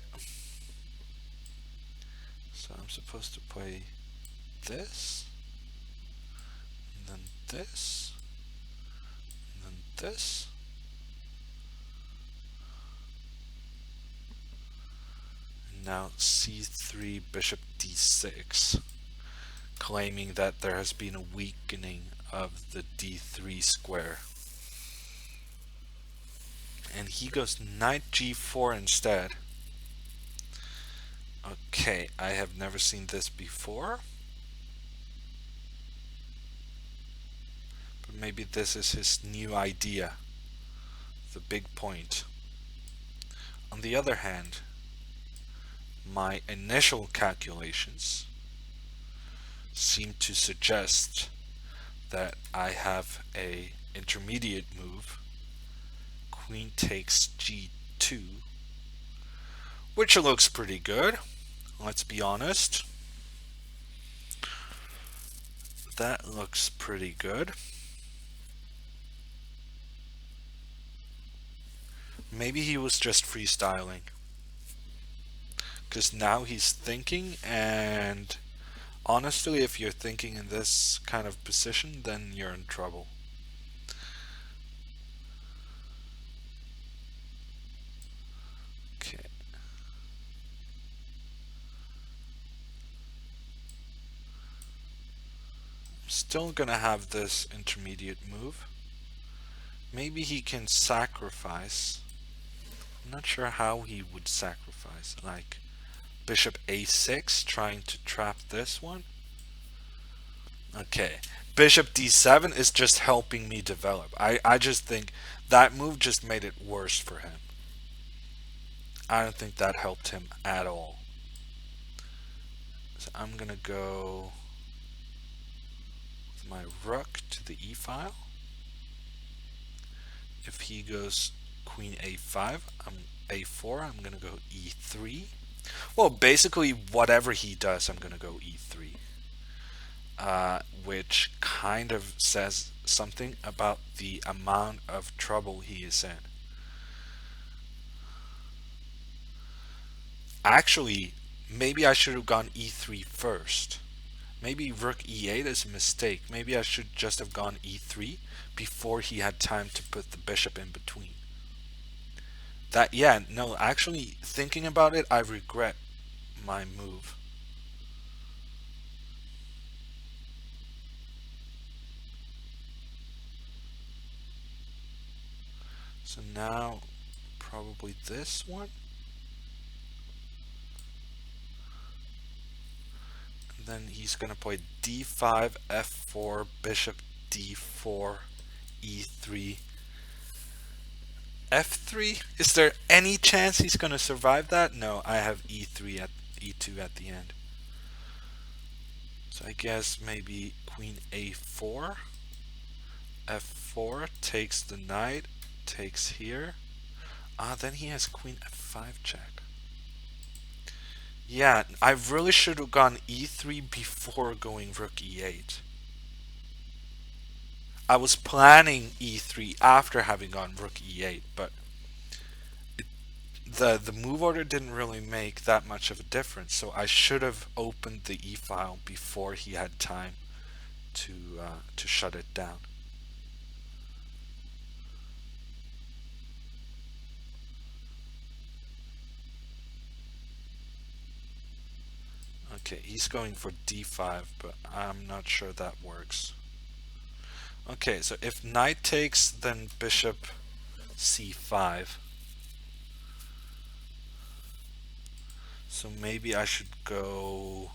So I'm supposed to play this, and then this, and then this. And now c3, bishop d6, claiming that there has been a weakening of the d3 square. And he goes knight g4 instead. Okay, I have never seen this before. But maybe this is his new idea. The big point. On the other hand, my initial calculations seem to suggest that I have a intermediate move, queen takes g2, which looks pretty good, let's be honest. That looks pretty good. Maybe he was just freestyling, because now he's thinking, and honestly, if you're thinking in this kind of position, then you're in trouble. Okay. I'm still gonna have this intermediate move. Maybe he can sacrifice. I'm not sure how he would sacrifice. Like bishop a6, trying to trap this one. Okay. Bishop d7 is just helping me develop. I just think that move just made it worse for him. I don't think that helped him at all. So I'm gonna go with my rook to the e file. If he goes queen a5, I'm a4, I'm gonna go e3. Well, basically whatever he does, I'm gonna go e3. Which kind of says something about the amount of trouble he is in. Actually, maybe I should have gone e3 first. Maybe rook e8 is a mistake. Maybe I should just have gone e3 before he had time to put the bishop in between. That, yeah, no, actually, thinking about it, I regret my move. So now, probably this one. And then he's going to play d5, f4, bishop d4, e3, f3. Is there any chance he's going to survive that? No, I have e3 at e2 at the end. So I guess maybe queen a4, f4 takes the knight, takes here. Then he has queen f5 check. Yeah, I really should have gone e3 before going rook e8. I was planning e3 after having gone rook e8, but the move order didn't really make that much of a difference, so I should have opened the e file before he had time to shut it down. Okay, he's going for d5, but I'm not sure that works. Okay, so if knight takes, then bishop c5. So maybe I should go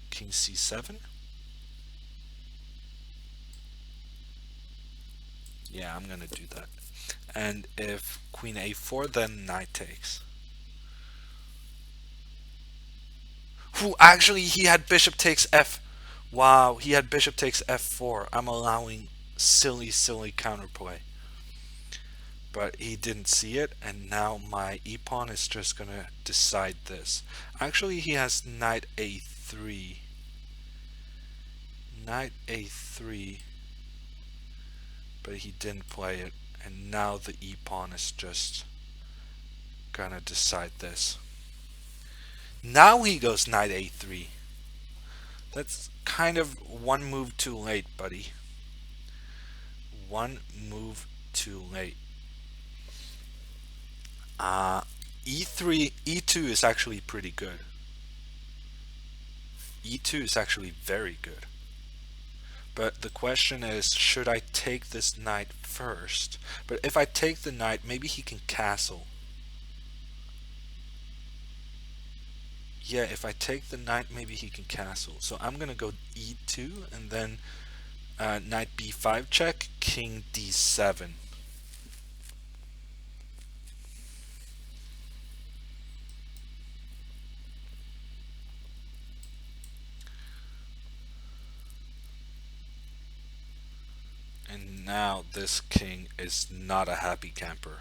king c7. Yeah, I'm gonna do that. And if queen a4, then knight takes. Who actually he had bishop takes f. Wow, he had bishop takes f4. I'm allowing silly counterplay. But he didn't see it, and now my e-pawn is just gonna decide this. Actually, he has knight a3. Knight a3, but he didn't play it, and now the e-pawn is just gonna decide this. Now he goes knight a3. That's kind of one move too late, buddy. One move too late. E3, e2 is actually pretty good. E2 is actually very good. But the question is, should I take this knight first? But if I take the knight, maybe he can castle. Yeah, if I take the knight, maybe he can castle. So I'm gonna go e2 and then knight b5 check, king d7. And now this king is not a happy camper.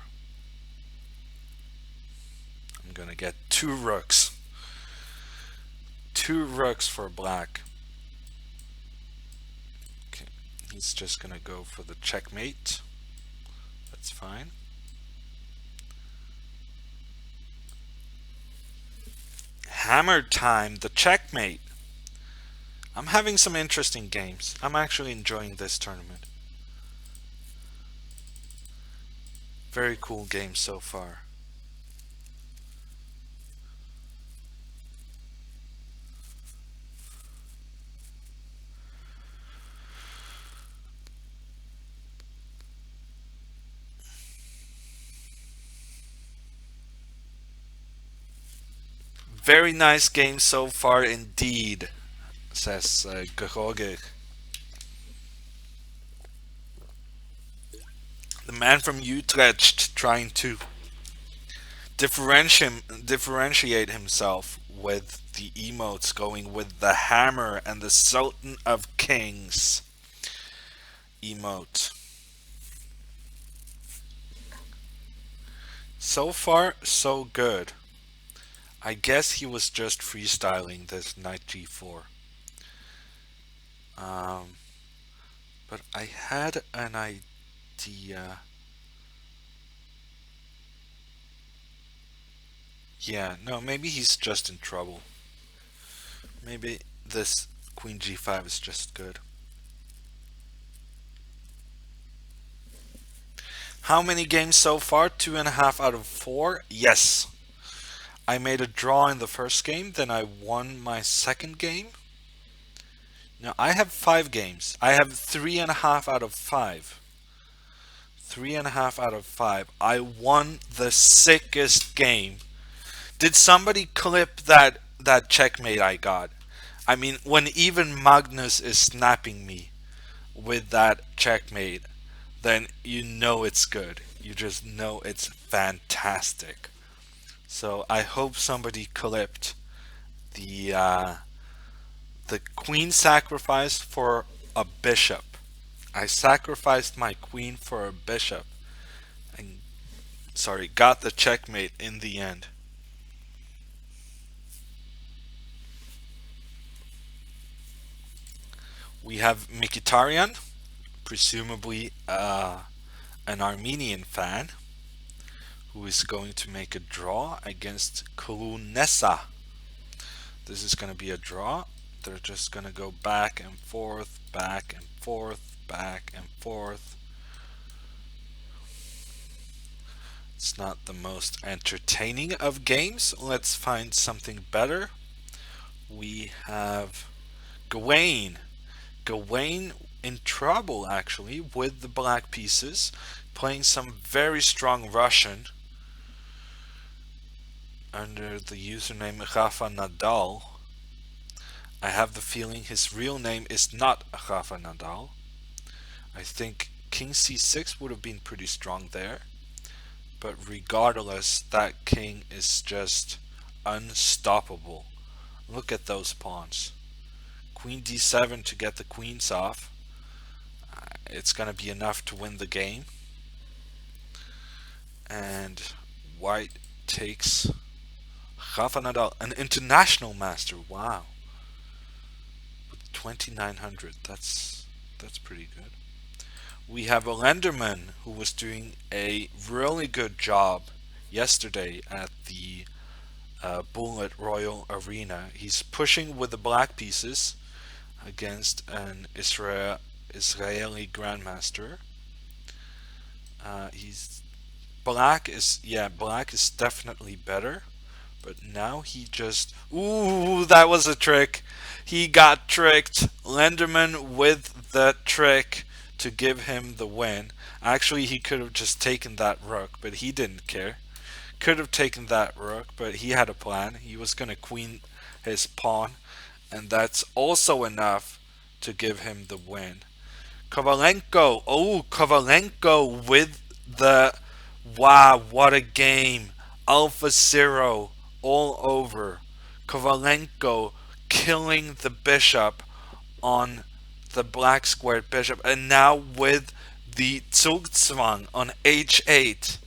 I'm gonna get two rooks. Two rooks for black. Okay, he's just gonna go for the checkmate. That's fine. Hammer time, the checkmate. I'm having some interesting games. I'm actually enjoying this tournament. Very cool game so far. Very nice game so far indeed, says George. The man from Utrecht trying to differentiate himself with the emotes, going with the hammer and the Sultan of Kings emote. So far, so good. I guess he was just freestyling this knight g4. But I had an idea. Yeah, no, maybe he's just in trouble. Maybe this queen g5 is just good. How many games so far? 2.5 out of 4? Yes. I made a draw in the first game, then I won my second game. Now I have 5 games. I have 3.5 out of 5. 3.5 out of 5. I won the sickest game. Did somebody clip that checkmate I got? I mean, when even Magnus is snapping me with that checkmate, then you know it's good. You just know it's fantastic. So I hope somebody clipped the the queen sacrifice for a bishop. I sacrificed my queen for a bishop, and sorry, got the checkmate in the end. We have Mikitarian, presumably an Armenian fan, who is going to make a draw against Kulunesa. This is going to be a draw. They're just going to go back and forth, back and forth, back and forth. It's not the most entertaining of games. Let's find something better. We have Gawain. Gawain in trouble actually with the black pieces, playing some very strong Russian under the username Rafa Nadal. I have the feeling his real name is not Rafa Nadal. I think king c6 would have been pretty strong there, but regardless, that king is just unstoppable. Look at those pawns. Queen d7 to get the queens off. It's going to be enough to win the game. And white takes Rafa Nadal, an international master. Wow. With 2900. That's pretty good. We have a Lenderman who was doing a really good job yesterday at the Bullet Royal Arena. He's pushing with the black pieces against an Israeli Grandmaster. He's black is definitely better, but now he just ooh, that was a trick. He got tricked. Lenderman with the trick to give him the win. Actually, he could have just taken that rook, but he didn't care. Could have taken that rook, but he had a plan. He was going to queen his pawn, and that's also enough to give him the win. Kovalenko. Oh, Kovalenko with the wow, what a game. Alpha Zero all over. Kovalenko killing the bishop on the black squared bishop, and now with the Zugzwang on h8.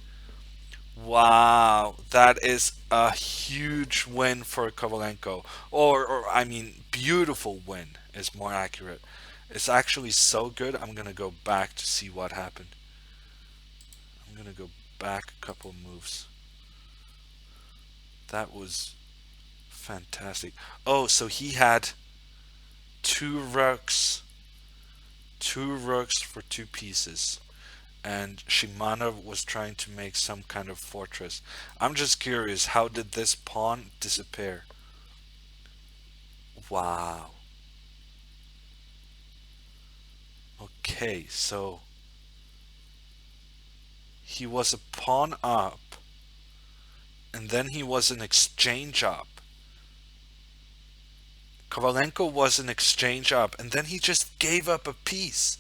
Wow, that is a huge win for Kovalenko. Or I mean, beautiful win is more accurate. It's actually so good, I'm gonna go back to see what happened. I'm gonna go back a couple moves. That was fantastic. Oh, so he had two rooks, two rooks for two pieces. And Shimano was trying to make some kind of fortress. I'm just curious, how did this pawn disappear? Wow. Okay, so he was a pawn up, and then he was an exchange up. Kovalenko was an exchange up, and then he just gave up a piece.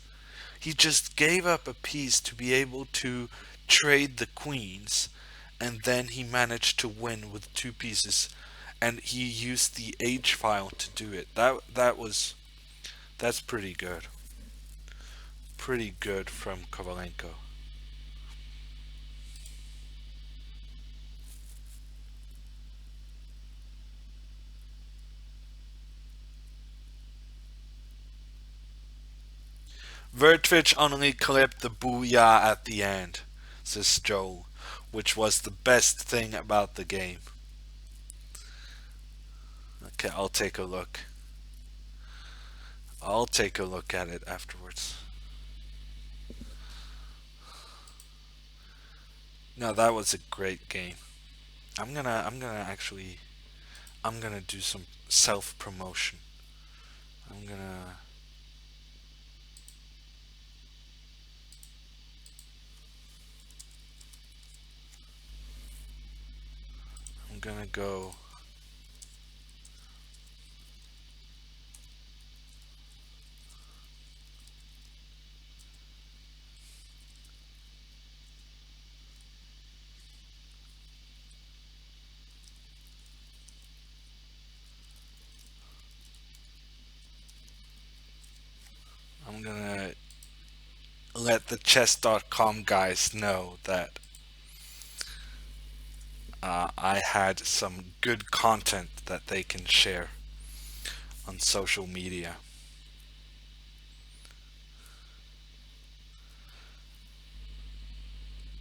He just gave up a piece to be able to trade the queens, and then he managed to win with two pieces, and he used the H file to do it. That's pretty good. Pretty good from Kovalenko. Vertvich only clipped the booyah at the end, says Joel, which was the best thing about the game. Okay, I'll take a look. I'll take a look at it afterwards. No, that was a great game. I'm gonna do some self promotion. I'm gonna I'm gonna go I'm gonna let the chess.com guys know that I had some good content that they can share on social media.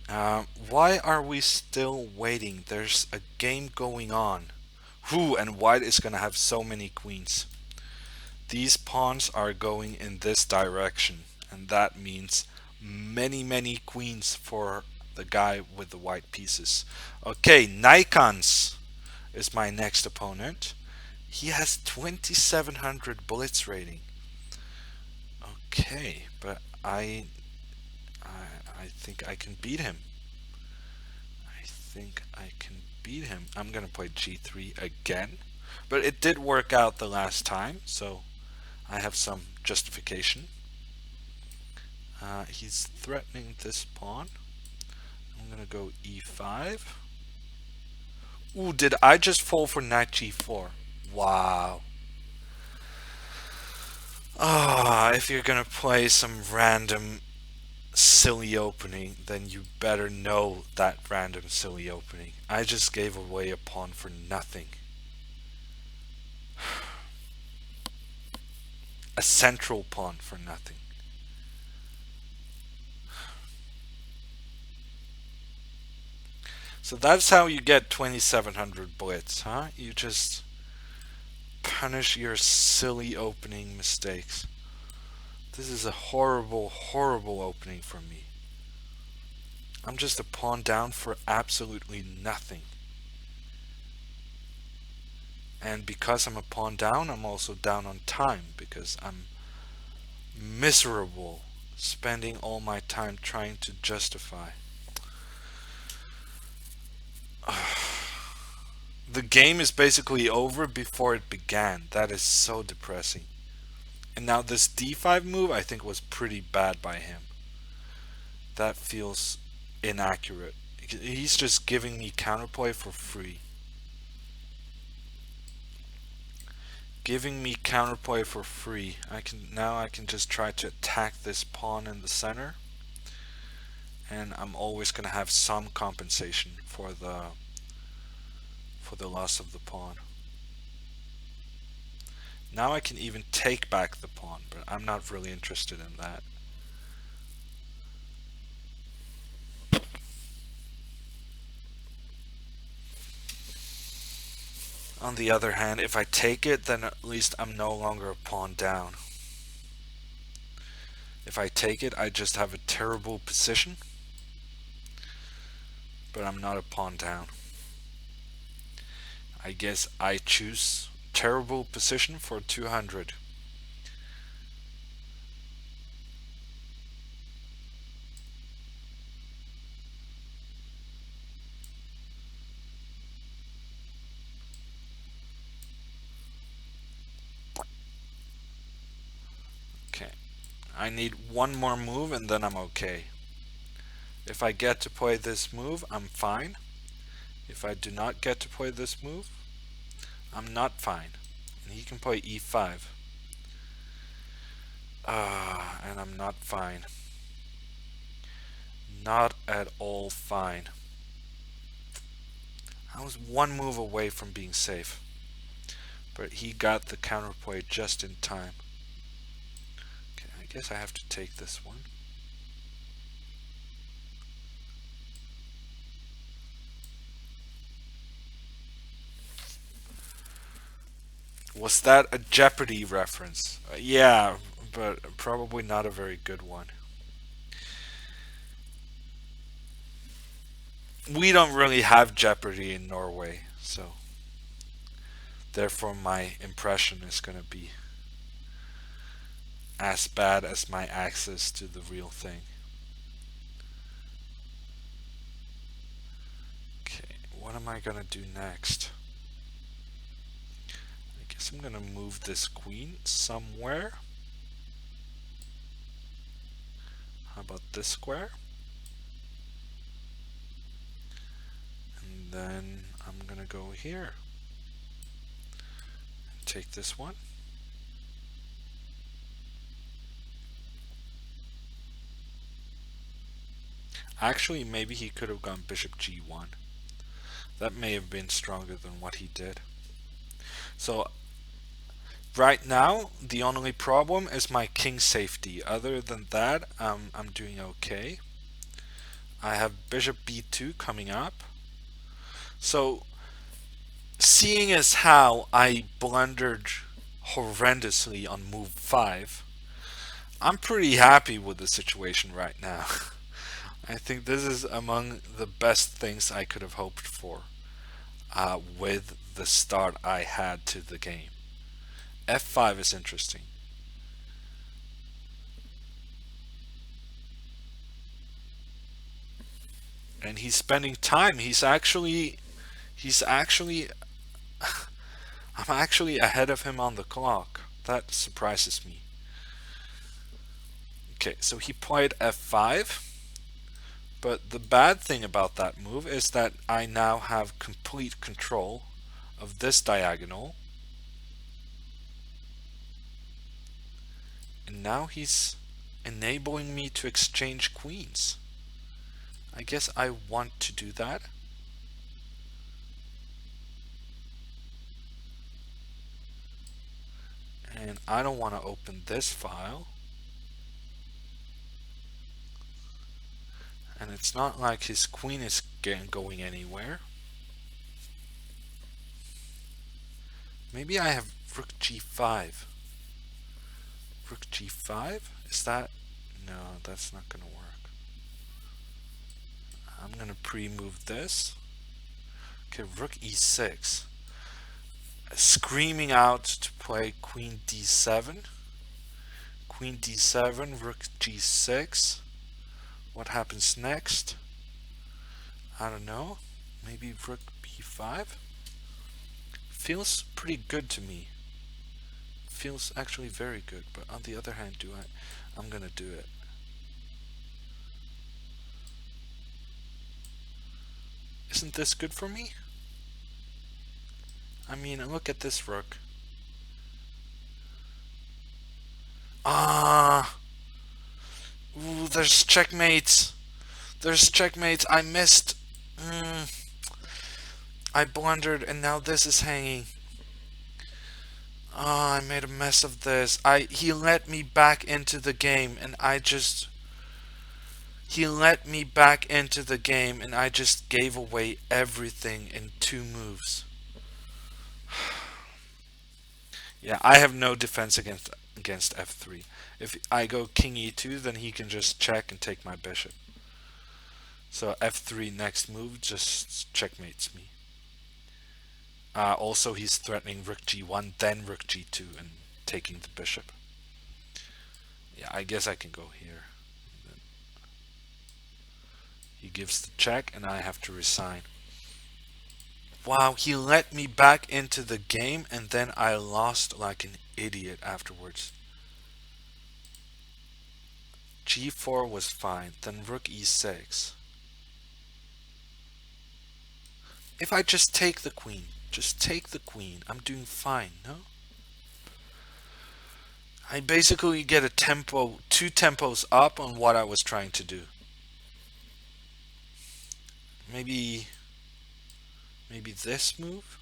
Why are we still waiting? There's a game going on. Who and white is gonna have so many queens? These pawns are going in this direction, and that means many queens for the guy with the white pieces. Okay, Nikons is my next opponent. He has 2700 blitz rating. Okay, but I think I can beat him. I think I can beat him. I'm gonna play g3 again, but it did work out the last time, so I have some justification. He's threatening this pawn. I'm gonna go e5. Ooh, did I just fall for knight g4? Wow. Ah, if you're gonna play some random silly opening, then you better know that random silly opening. I just gave away a pawn for nothing. a central pawn for nothing. So that's how you get 2700 blitz, huh? You just punish your silly opening mistakes. This is a horrible, horrible opening for me. I'm just a pawn down for absolutely nothing. And because I'm a pawn down, I'm also down on time because I'm miserable spending all my time trying to justify. The game is basically over before it began. That is so depressing. And now this d5 move I think was pretty bad by him. That feels inaccurate. He's just giving me counterplay for free. Giving me counterplay for free. I can just try to attack this pawn in the center, and I'm always gonna have some compensation for the loss of the pawn. Now I can even take back the pawn, but I'm not really interested in that. On the other hand, if I take it, then at least I'm no longer a pawn down. If I take it, I just have a terrible position, but I'm not a pawn down. I guess I choose terrible position for 200. Okay. I need one more move and then I'm okay. If I get to play this move, I'm fine. If I do not get to play this move, I'm not fine. And he can play e5. And I'm not fine. Not at all fine. I was one move away from being safe. But he got the counterplay just in time. Okay, I guess I have to take this one. Was that a Jeopardy reference? Yeah, but probably not a very good one. We don't really have Jeopardy in Norway, so therefore my impression is going to be as bad as my access to the real thing. Okay, what am I going to do next? I guess I'm going to move this queen somewhere. How about this square? And then I'm going to go here. Take this one. Actually, maybe he could have gone bishop g1. That may have been stronger than what he did. So right now, the only problem is my king safety. Other than that, I'm doing okay. I have bishop b2 coming up. So seeing as how I blundered horrendously on move 5, I'm pretty happy with the situation right now. I think this is among the best things I could have hoped for with the start I had to the game. F5 is interesting. And he's spending time. He's actually, I'm actually ahead of him on the clock. That surprises me. Okay, so he played F5. But the bad thing about that move is that I now have complete control of this diagonal. And now he's enabling me to exchange queens. I guess I want to do that. And I don't want to open this file. And it's not like his queen is going anywhere. Maybe I have rook g5. Rook g5? Is that... No, that's not going to work. I'm going to pre-move this. Okay, rook e6. Screaming out to play queen d7. Queen d7, rook g6. What happens next? I don't know. Maybe rook b5? Feels pretty good to me. Feels actually very good, but on the other hand, I'm gonna do it. Isn't this good for me? I mean, look at this rook. Ah! Ooh, there's checkmates! There's checkmates! I missed! I blundered and now this is hanging. Oh, I made a mess of this. He let me back into the game and I just... He let me back into the game and I just gave away everything in 2 moves. Yeah, I have no defense against f3. If I go king e2, then he can just check and take my bishop. So f3 next move just checkmates me. Also, he's threatening rook g1, then rook g2, and taking the bishop. Yeah, I guess I can go here. He gives the check, and I have to resign. Wow, he let me back into the game, and then I lost like an idiot afterwards. g4 was fine, then rook e6. If I just take the queen, I'm doing fine, no? I basically get a tempo, 2 tempos up on what I was trying to do. Maybe this move?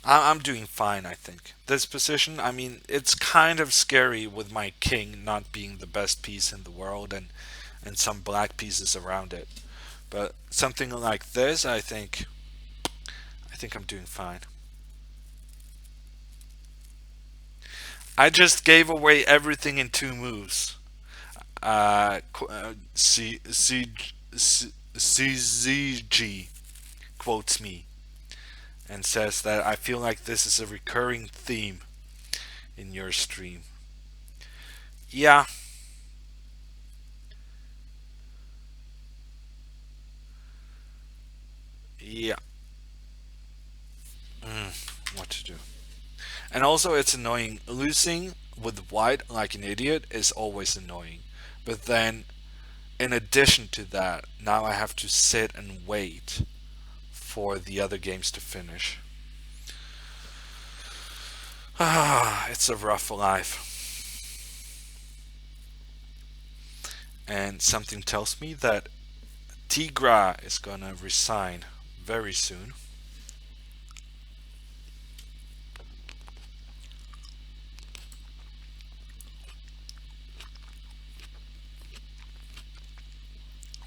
I'm doing fine, I think. This position, I mean, it's kind of scary with my king not being the best piece in the world and some black pieces around it. But something like this, I think I'm doing fine. I just gave away everything in 2 moves. CZG quotes me and says that I feel like this is a recurring theme in your stream. Yeah. Yeah. What to do? And also, it's annoying. Losing with white like an idiot is always annoying. But then, in addition to that, now I have to sit and wait for the other games to finish. Ah, it's a rough life. And something tells me that Tigra is gonna resign very soon.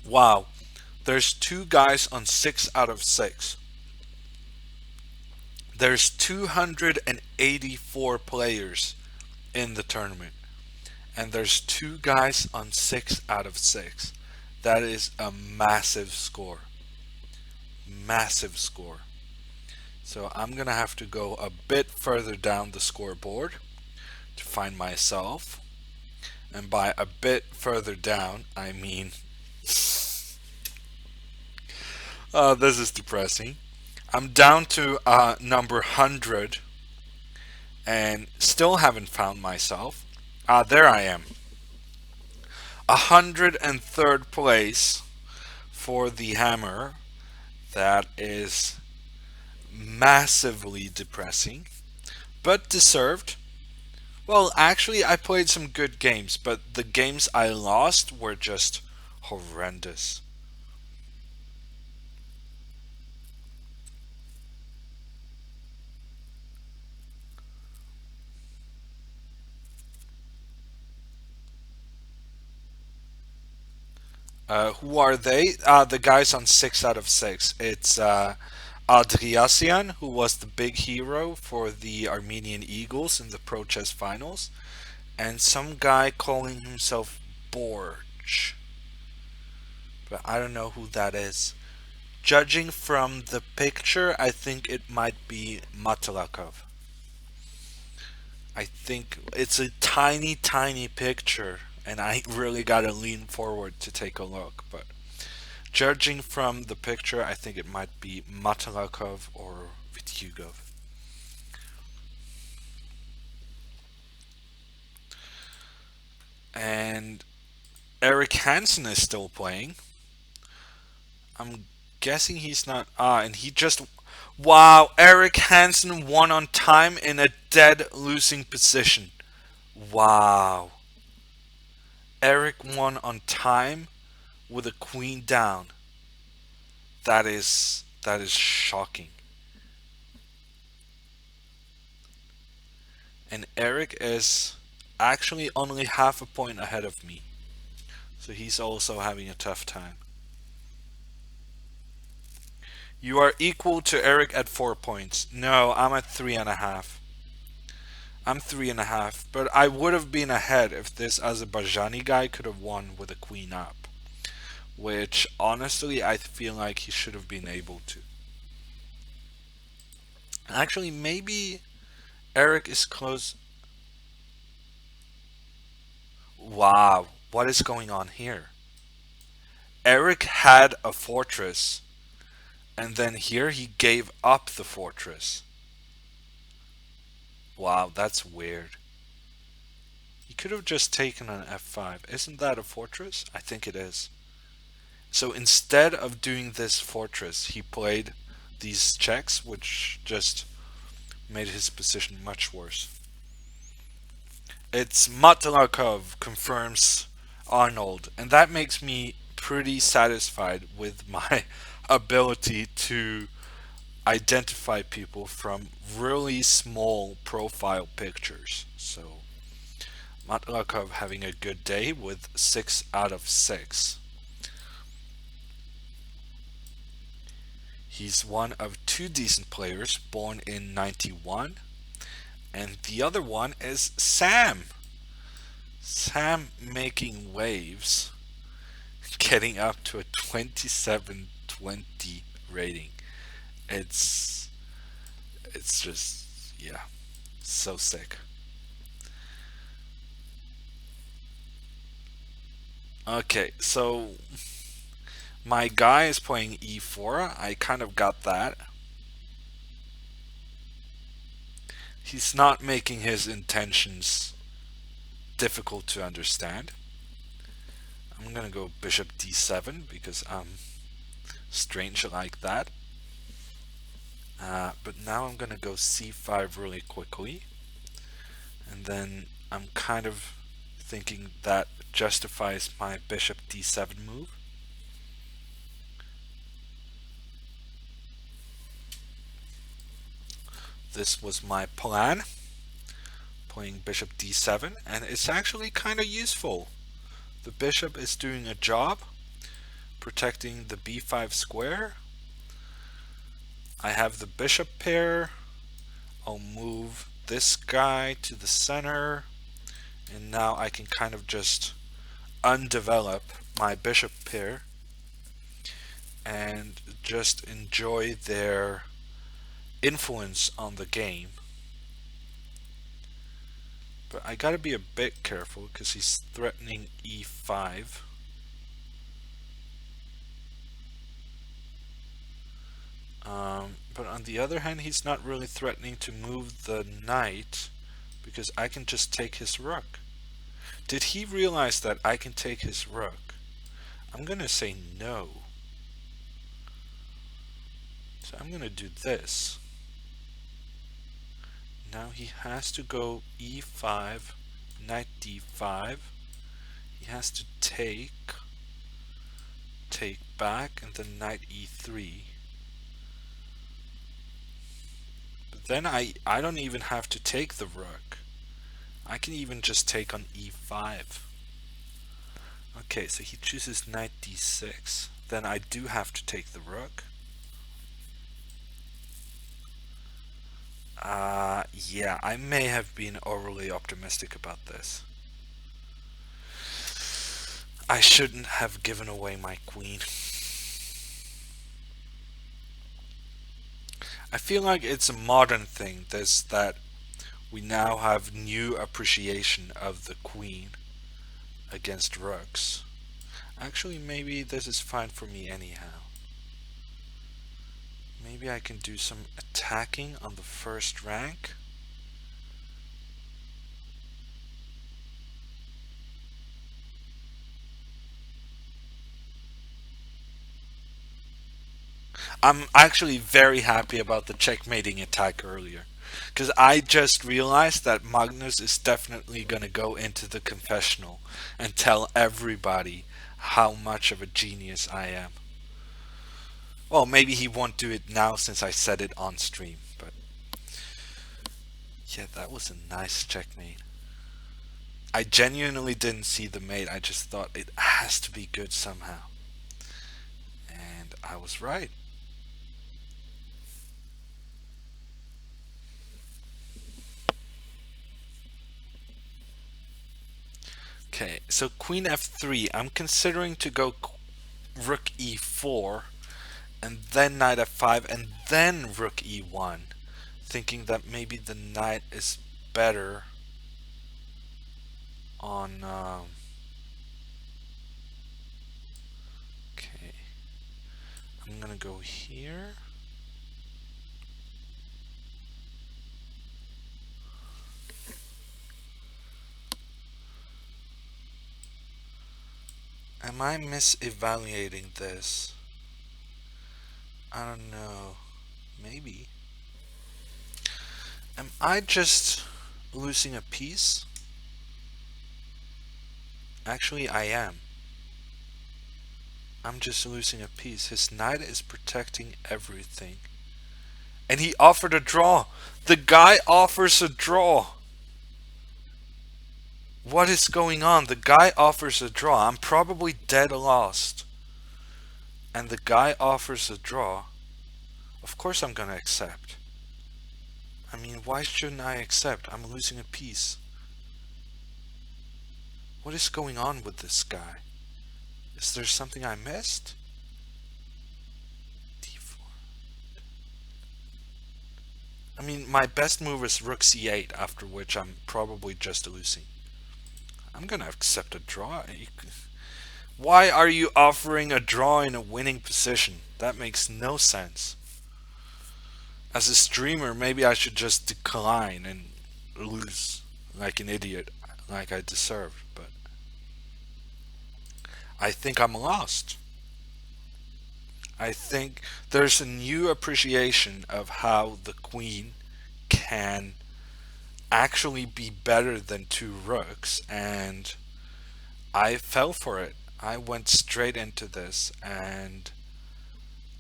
Wow, there's 2 guys on 6 out of 6. There's 284 players in the tournament, and there's 2 guys on 6 out of 6. That is a massive score. Massive score. So I'm gonna have to go a bit further down the scoreboard to find myself. And by a bit further down, I mean... this is depressing. I'm down to number 100 and still haven't found myself. There I am. 103rd place for the hammer. That is massively depressing, but deserved. Well, actually, I played some good games, but the games I lost were just horrendous. Who are they? The guys on 6 out of 6. It's Adriasian, who was the big hero for the Armenian Eagles in the Pro Chess Finals, and some guy calling himself Borge. But I don't know who that is. Judging from the picture, I think it might be Matalakov. I think it's a tiny, tiny picture, and I really gotta lean forward to take a look. But judging from the picture, I think it might be Matalakov or Vityugov. And Eric Hansen is still playing. I'm guessing he's not. And he just. Wow, Eric Hansen won on time in a dead losing position. Wow. Eric won on time with a queen down. That is shocking. And Eric is actually only half a point ahead of me. So he's also having a tough time. You are equal to Eric at 4 points. No, I'm at 3.5. I'm 3.5, but I would have been ahead if this Azerbaijani guy could have won with a queen up. Which, honestly, I feel like he should have been able to. Actually, maybe Eric is close. Wow, what is going on here? Eric had a fortress, and then here he gave up the fortress. Wow, that's weird. He could have just taken an f5. Isn't that a fortress? I think it is. So instead of doing this fortress, he played these checks, which just made his position much worse. It's Matlakov confirms Arnold, and that makes me pretty satisfied with my ability to identify people from really small profile pictures. So Matlakov having a good day with 6 out of 6. He's one of two decent players born in 91, and the other one is Sam. Sam making waves, getting up to a 2720 rating. It's it's just, yeah, so sick. Okay, so my guy is playing e4. I kind of got that. He's not making his intentions difficult to understand. I'm gonna go bishop d7 because I'm strange like that. But now I'm gonna go c5 really quickly, and then I'm kind of thinking that justifies my bishop d7 move. This was my plan, playing bishop d7, and it's actually kind of useful. The bishop is doing a job, protecting the b5 square. I have the bishop pair. I'll move this guy to the center, and now I can kind of just undevelop my bishop pair and just enjoy their influence on the game. But I gotta be a bit careful because he's threatening e5. But on the other hand, he's not really threatening to move the knight because I can just take his rook. Did he realize that I can take his rook? I'm gonna say no. So I'm gonna do this. Now he has to go e5, knight d5. He has to take back, and then knight e3. But then I don't even have to take the rook. I can even just take on e5. Okay, so he chooses knight d6. Then I do have to take the rook. Yeah, I may have been overly optimistic about this. I shouldn't have given away my queen. I feel like it's a modern thing, this that we now have new appreciation of the queen against rooks. Actually, maybe this is fine for me anyhow. Maybe I can do some attacking on the first rank. I'm actually very happy about the checkmating attack earlier. Because I just realized that Magnus is definitely going to go into the confessional and tell everybody how much of a genius I am. Well, maybe he won't do it now since I said it on stream, but yeah, that was a nice checkmate. I genuinely didn't see the mate, I just thought it has to be good somehow. And I was right. Okay, so queen f3. I'm considering to go rook e4 and then knight f5 and then rook e1, thinking that maybe the knight is better on. Okay, I'm gonna go here. Am I misevaluating this? I don't know. Maybe. Am I just losing a piece? Actually, I am. I'm just losing a piece. His knight is protecting everything. And he offered a draw. The guy offers a draw. What is going on? The guy offers a draw. I'm probably dead lost. And the guy offers a draw. Of course I'm gonna accept. I mean, why shouldn't I accept? I'm losing a piece. What is going on with this guy? Is there something I missed? D4. I mean, my best move is rook c8, after which I'm probably just losing. I'm gonna accept a draw. Why are you offering a draw in a winning position? That makes no sense. As a streamer, maybe I should just decline and lose like an idiot, like I deserved, but I think I'm lost. I think there's a new appreciation of how the queen can actually be better than two rooks, and I fell for it. I went straight into this, and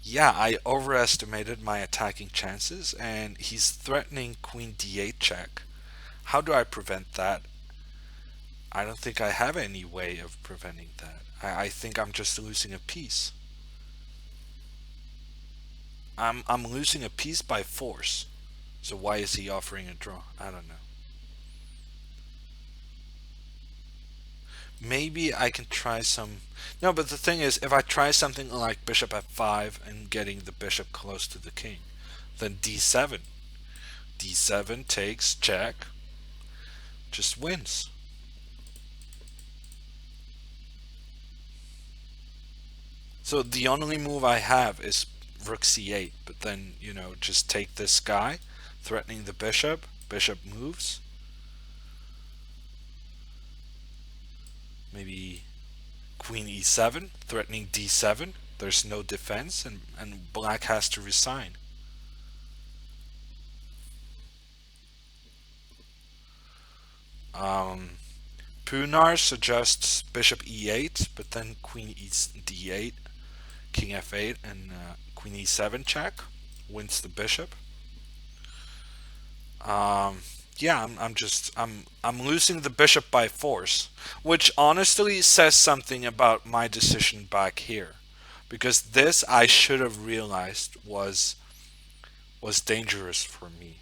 yeah, I overestimated my attacking chances, and he's threatening queen d8 check. How do I prevent that? I don't think I have any way of preventing that. I think I'm just losing a piece. I'm losing a piece by force. So why is he offering a draw? I don't know. Maybe I can try some. No, but the thing is, if I try something like bishop f5 and getting the bishop close to the king, then d7. d7 takes check, just wins. So the only move I have is rook c8, but then, just take this guy, threatening the bishop. Bishop moves. Maybe queen e7, threatening d7. There's no defense, and black has to resign. Um, Punar suggests bishop e8, but then queen d8, king f8, and queen e7 check wins the bishop. Yeah, I'm losing the bishop by force, which honestly says something about my decision back here, because this I should have realized was dangerous for me.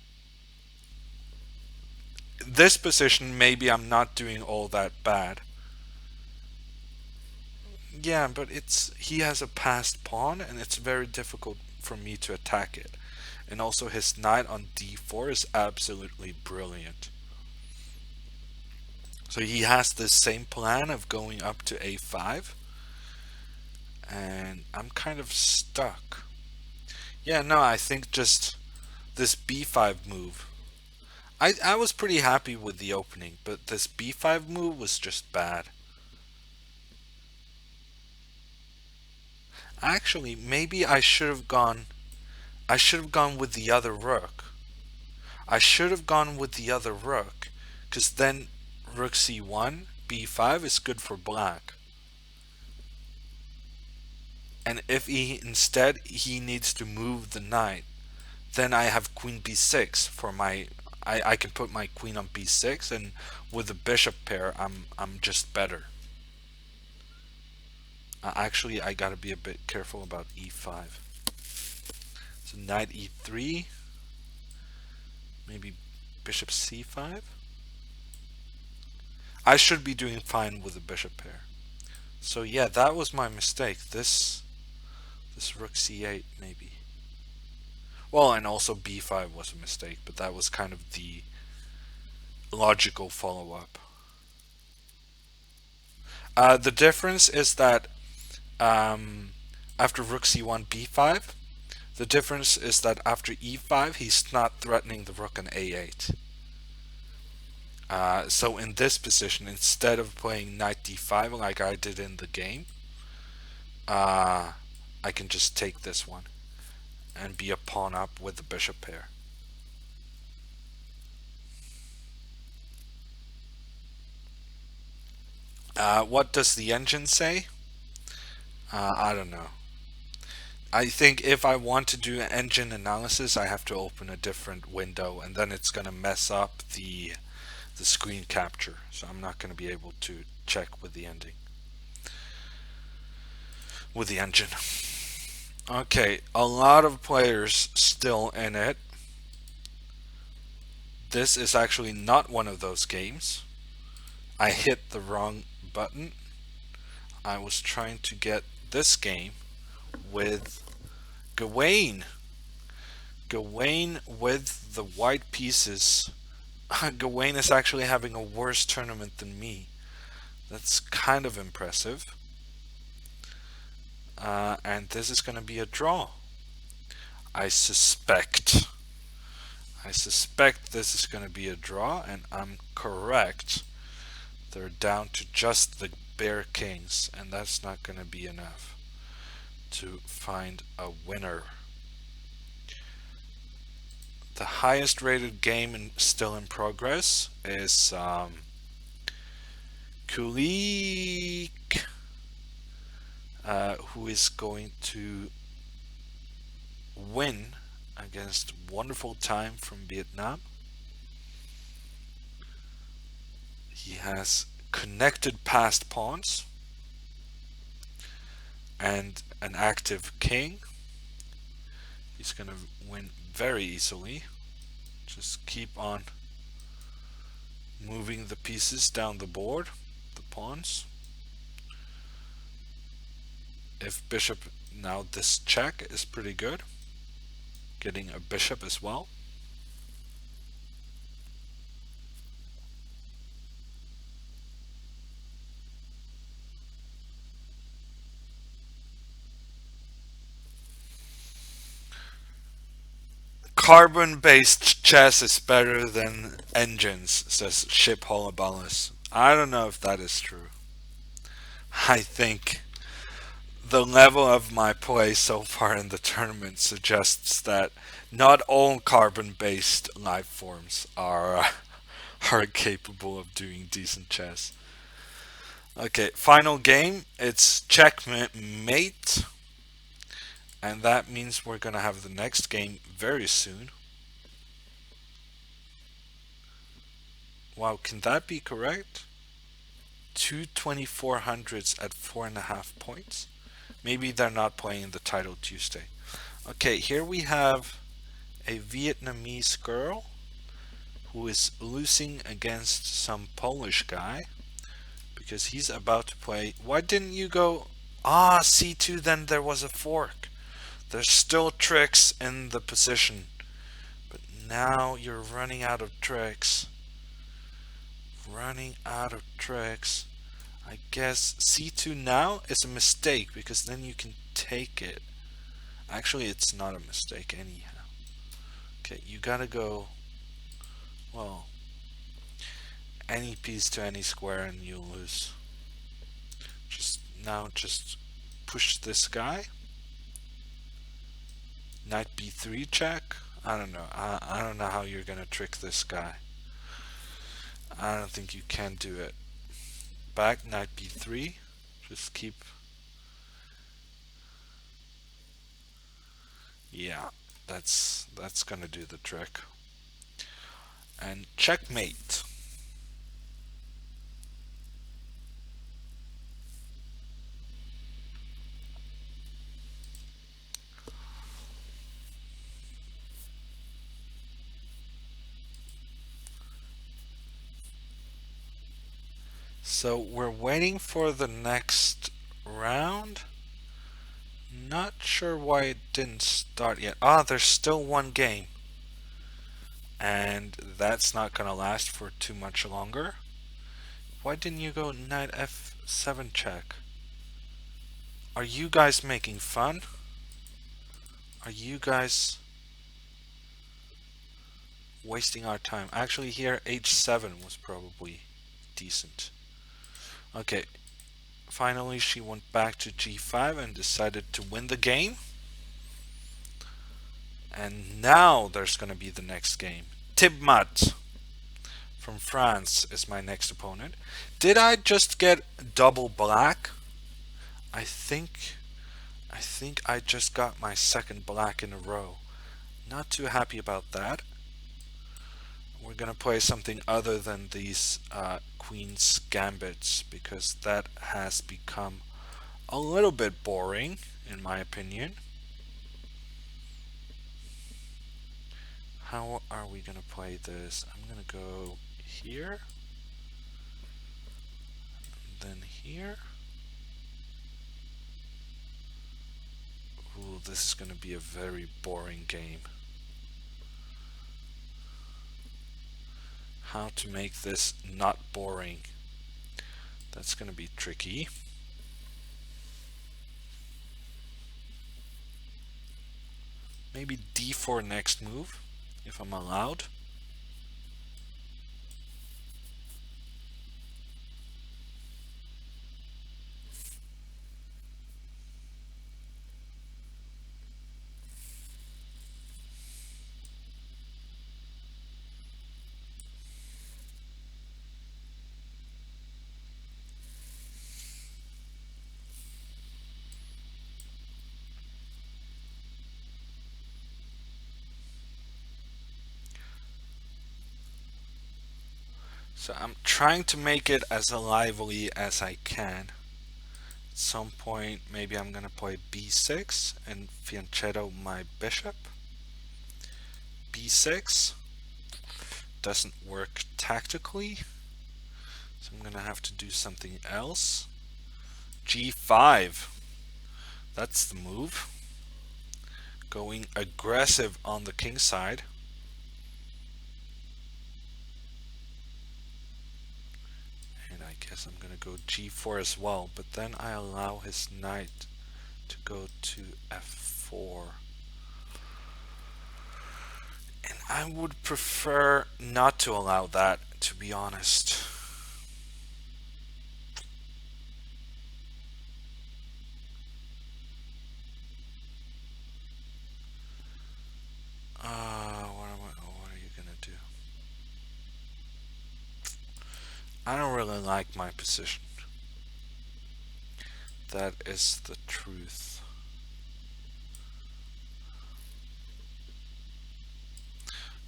This position, maybe I'm not doing all that bad. Yeah, but it's he has a passed pawn, and it's very difficult for me to attack it. And also, his knight on d4 is absolutely brilliant. So he has the same plan of going up to a5, and I'm kind of stuck. Yeah, no, I think just this b5 move. I was pretty happy with the opening, but this b5 move was just bad. Actually, maybe I should have gone with the other rook. I should have gone with the other rook, because then rook c1, b5 is good for black. And if he needs to move the knight, then I have queen b6 for my. I can put my queen on b6, and with the bishop pair, I'm just better. Actually, I gotta be a bit careful about e5. So knight e3, maybe bishop c5. I should be doing fine with the bishop pair. So yeah, that was my mistake. This rook c8 maybe. Well, and also b5 was a mistake, but that was kind of the logical follow up. The difference is that um, after rook c1 b5, the difference is that after e5, he's not threatening the rook on a8. So in this position, instead of playing knight d5 like I did in the game, uh, I can just take this one and be a pawn up with the bishop pair. What does the engine say? I don't know. I think if I want to do engine analysis, I have to open a different window, and then it's going to mess up the screen capture. So I'm not going to be able to check with the ending with the engine. Okay, a lot of players still in it. This is actually not one of those games. I hit the wrong button. I was trying to get this game with Gawain. Gawain with the white pieces. Gawain is actually having a worse tournament than me. That's kind of impressive. And this is going to be a draw. I suspect. I suspect this is going to be a draw, and I'm correct. They're down to just the bare kings, and that's not going to be enough to find a winner. The highest rated game still in progress is Kulik, who is going to win against Wonderful Time from Vietnam. He has connected passed pawns and an active king. He's going to win very easily. Just keep on moving the pieces down the board, the pawns. If bishop, now this check is pretty good. Getting a bishop as well. Carbon-based chess is better than engines, says Ship Holobalis. I don't know if that is true. I think the level of my play so far in the tournament suggests that not all carbon-based life forms are capable of doing decent chess. Okay, final game. It's checkmate, and that means we're gonna have the next game very soon. Wow, can that be correct? Two 2400s at 4.5 points? Maybe they're not playing the title Tuesday. Okay, here we have a Vietnamese girl who is losing against some Polish guy because he's about to play. Why didn't you go? Ah, C2, then there was a fork. There's still tricks in the position, but now you're running out of tricks. Running out of tricks. I guess C2 now is a mistake because then you can take it. Actually, it's not a mistake anyhow. Okay, you gotta go, well, any piece to any square and you lose. Just push this guy. Knight b3 check. I don't know. I don't know how you're gonna trick this guy. I don't think you can do it. Back knight b3. Just keep. Yeah, that's gonna do the trick. And checkmate. So we're waiting for the next round. Not sure why it didn't start yet. Ah, there's still one game. And that's not gonna last for too much longer. Why didn't you go knight f7 check? Are you guys making fun? Are you guys wasting our time? Actually, here h7 was probably decent. Okay, finally she went back to g5 and decided to win the game. And now there's gonna be the next game. Tibmat from France is my next opponent. Did I just get double black? I think I just got my second black in a row. Not too happy about that. We're gonna play something other than these Queen's Gambits because that has become a little bit boring in my opinion. How are we gonna play this? I'm gonna go here, then here. Ooh, this is gonna be a very boring game. How to make this not boring? That's gonna be tricky. Maybe d4 next move, if I'm allowed. So I'm trying to make it as lively as I can. At some point, maybe I'm gonna play b6 and fianchetto my bishop. b6 doesn't work tactically, so I'm gonna have to do something else. g5, that's the move. Going aggressive on the king side. And I guess I'm gonna go g4 as well, but then I allow his knight to go to f4. And I would prefer not to allow that, to be honest. What are you gonna do? I don't really like my position. That is the truth.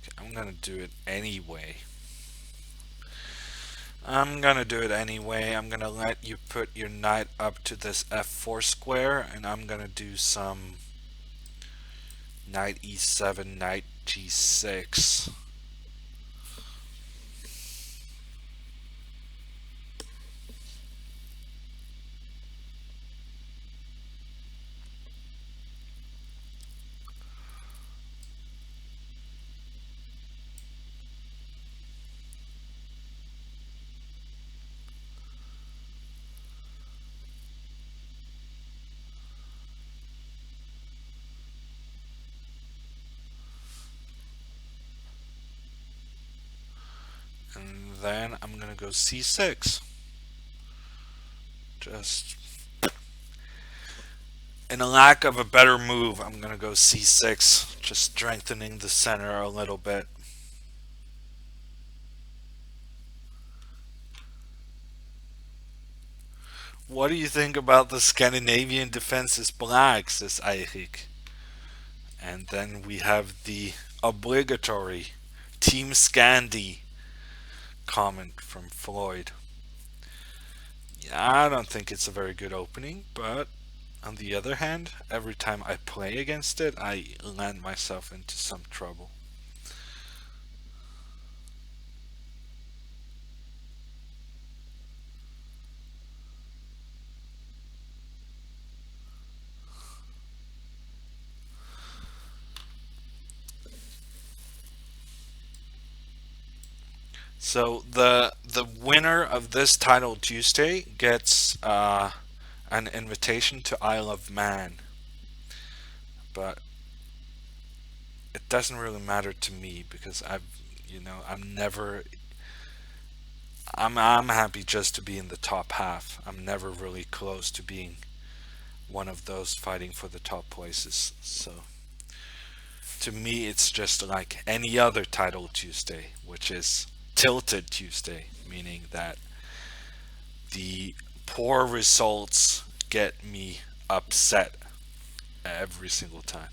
Okay, I'm gonna do it anyway. I'm gonna do it anyway. I'm gonna let you put your knight up to this f4 square, and I'm gonna do some knight e7, knight g6. And then I'm gonna go c6. Just in a lack of a better move, I'm gonna go c6, just strengthening the center a little bit. What do you think about the Scandinavian defenses black, says Eirik? And then we have the obligatory Team Scandi comment from Floyd. Yeah, I don't think it's a very good opening, but on the other hand, every time I play against it, I land myself into some trouble. So the winner of this title Tuesday gets an invitation to Isle of Man, but it doesn't really matter to me because I'm never I'm happy just to be in the top half. I'm never really close to being one of those fighting for the top places. So to me, it's just like any other title Tuesday, which is tilted Tuesday, meaning that the poor results get me upset every single time.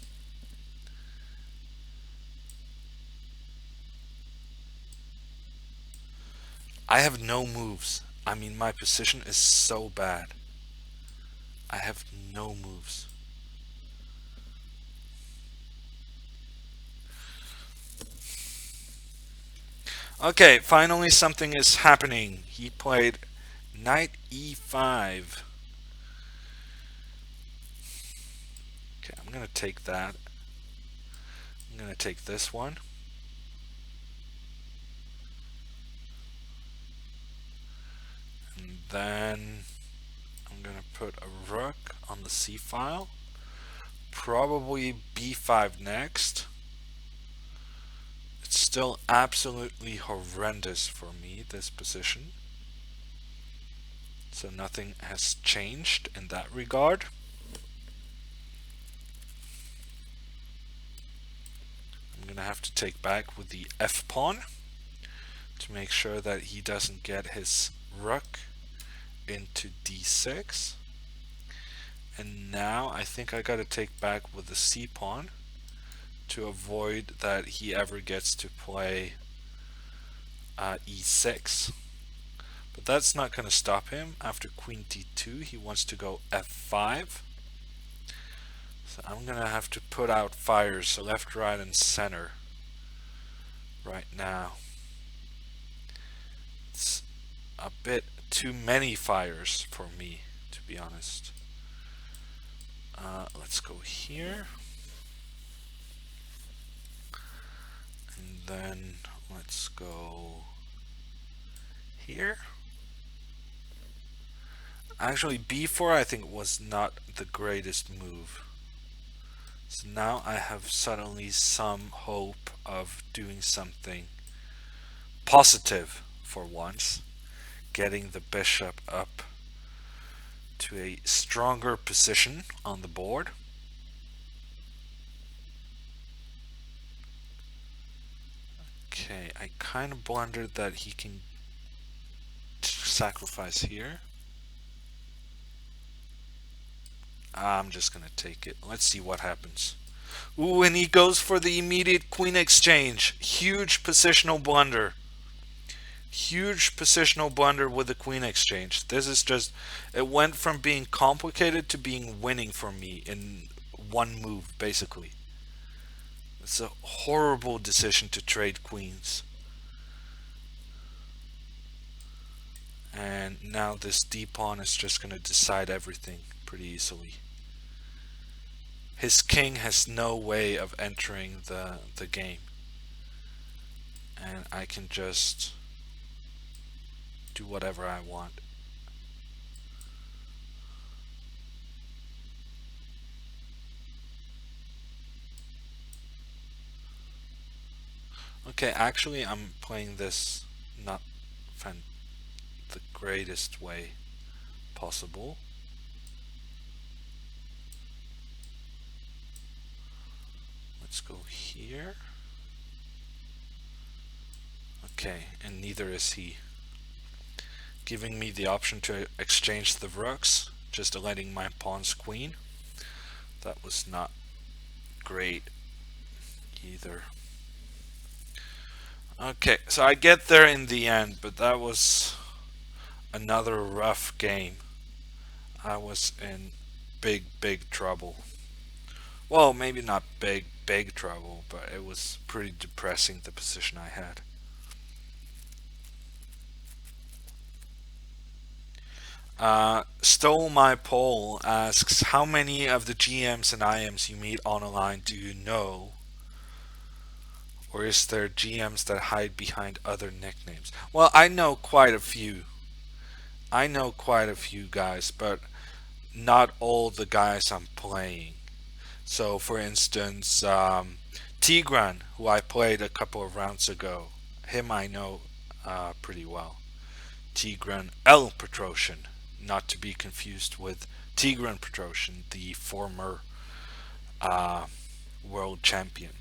I have no moves. I mean, my position is so bad. I have no moves. Okay, finally something is happening. He played knight e5. Okay, I'm gonna take that. I'm gonna take this one. And then I'm gonna put a rook on the c file. Probably b5 next. It's still absolutely horrendous for me, this position. So nothing has changed in that regard. I'm gonna have to take back with the f pawn to make sure that he doesn't get his rook into d6. And now I think I gotta take back with the c pawn to avoid that he ever gets to play e6. But that's not going to stop him. After queen d2, he wants to go f5. So I'm going to have to put out fires, so left, right, and center right now. It's a bit too many fires for me, to be honest. Let's go here. And then let's go here. Actually, b4 I think was not the greatest move. So now I have suddenly some hope of doing something positive for once, getting the bishop up to a stronger position on the board. Okay, I kind of blundered that he can sacrifice here. I'm just gonna take it. Let's see what happens. Ooh, and he goes for the immediate queen exchange. Huge positional blunder. Huge positional blunder with the queen exchange. This is just, it went from being complicated to being winning for me in one move, basically. It's a horrible decision to trade queens. And now this d pawn is just going to decide everything pretty easily. His king has no way of entering the game. And I can just do whatever I want. Okay, actually I'm playing this not the greatest way possible. Let's go here. Okay, and neither is he. Giving me the option to exchange the rooks, just letting my pawn's queen. That was not great either. Okay, so I get there in the end, but that was another rough game. I was in big trouble. Well, maybe not big trouble, but it was pretty depressing, the position I had. Stole My Poll asks, how many of the GMs and IMs you meet on a line do you know? Or is there GMs that hide behind other nicknames? Well, I know quite a few. I know quite a few guys, but not all the guys I'm playing. So, for instance, Tigran, who I played a couple of rounds ago, him I know pretty well. Tigran L. Petrosian, not to be confused with Tigran Petrosian, the former uh, world champion.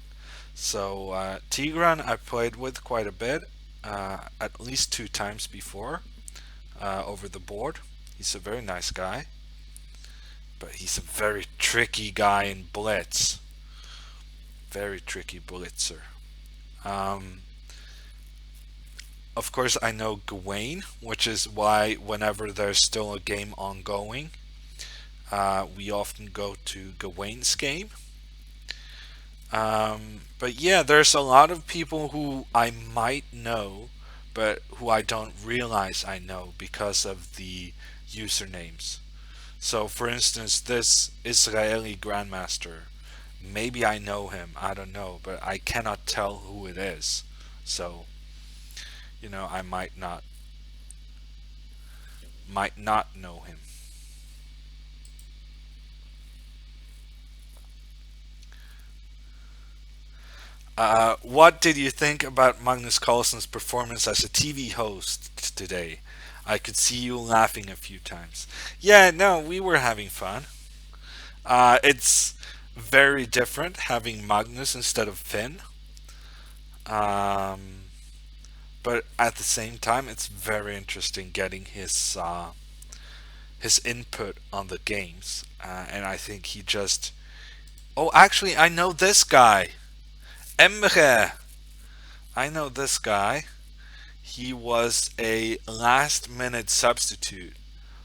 So Tigran I played with quite a bit, at least 2 times before, over the board. He's a very nice guy, but he's a very tricky guy in blitz. Very tricky blitzer. Um, of course, I know Gawain, which is why whenever there's still a game ongoing, we often go to Gawain's game. But yeah, there's a lot of people who I might know, but who I don't realize I know because of the usernames. So, for instance, this Israeli Grandmaster, maybe I know him, I don't know, but I cannot tell who it is. So, I might not know him. What did you think about Magnus Carlsen's performance as a TV host today? I could see you laughing a few times. Yeah, no, we were having fun. It's very different having Magnus instead of Finn. Um, but at the same time, it's very interesting getting his input on the games. And I think he just. Oh, actually, I know this guy. Emre. I know this guy. He was a last minute substitute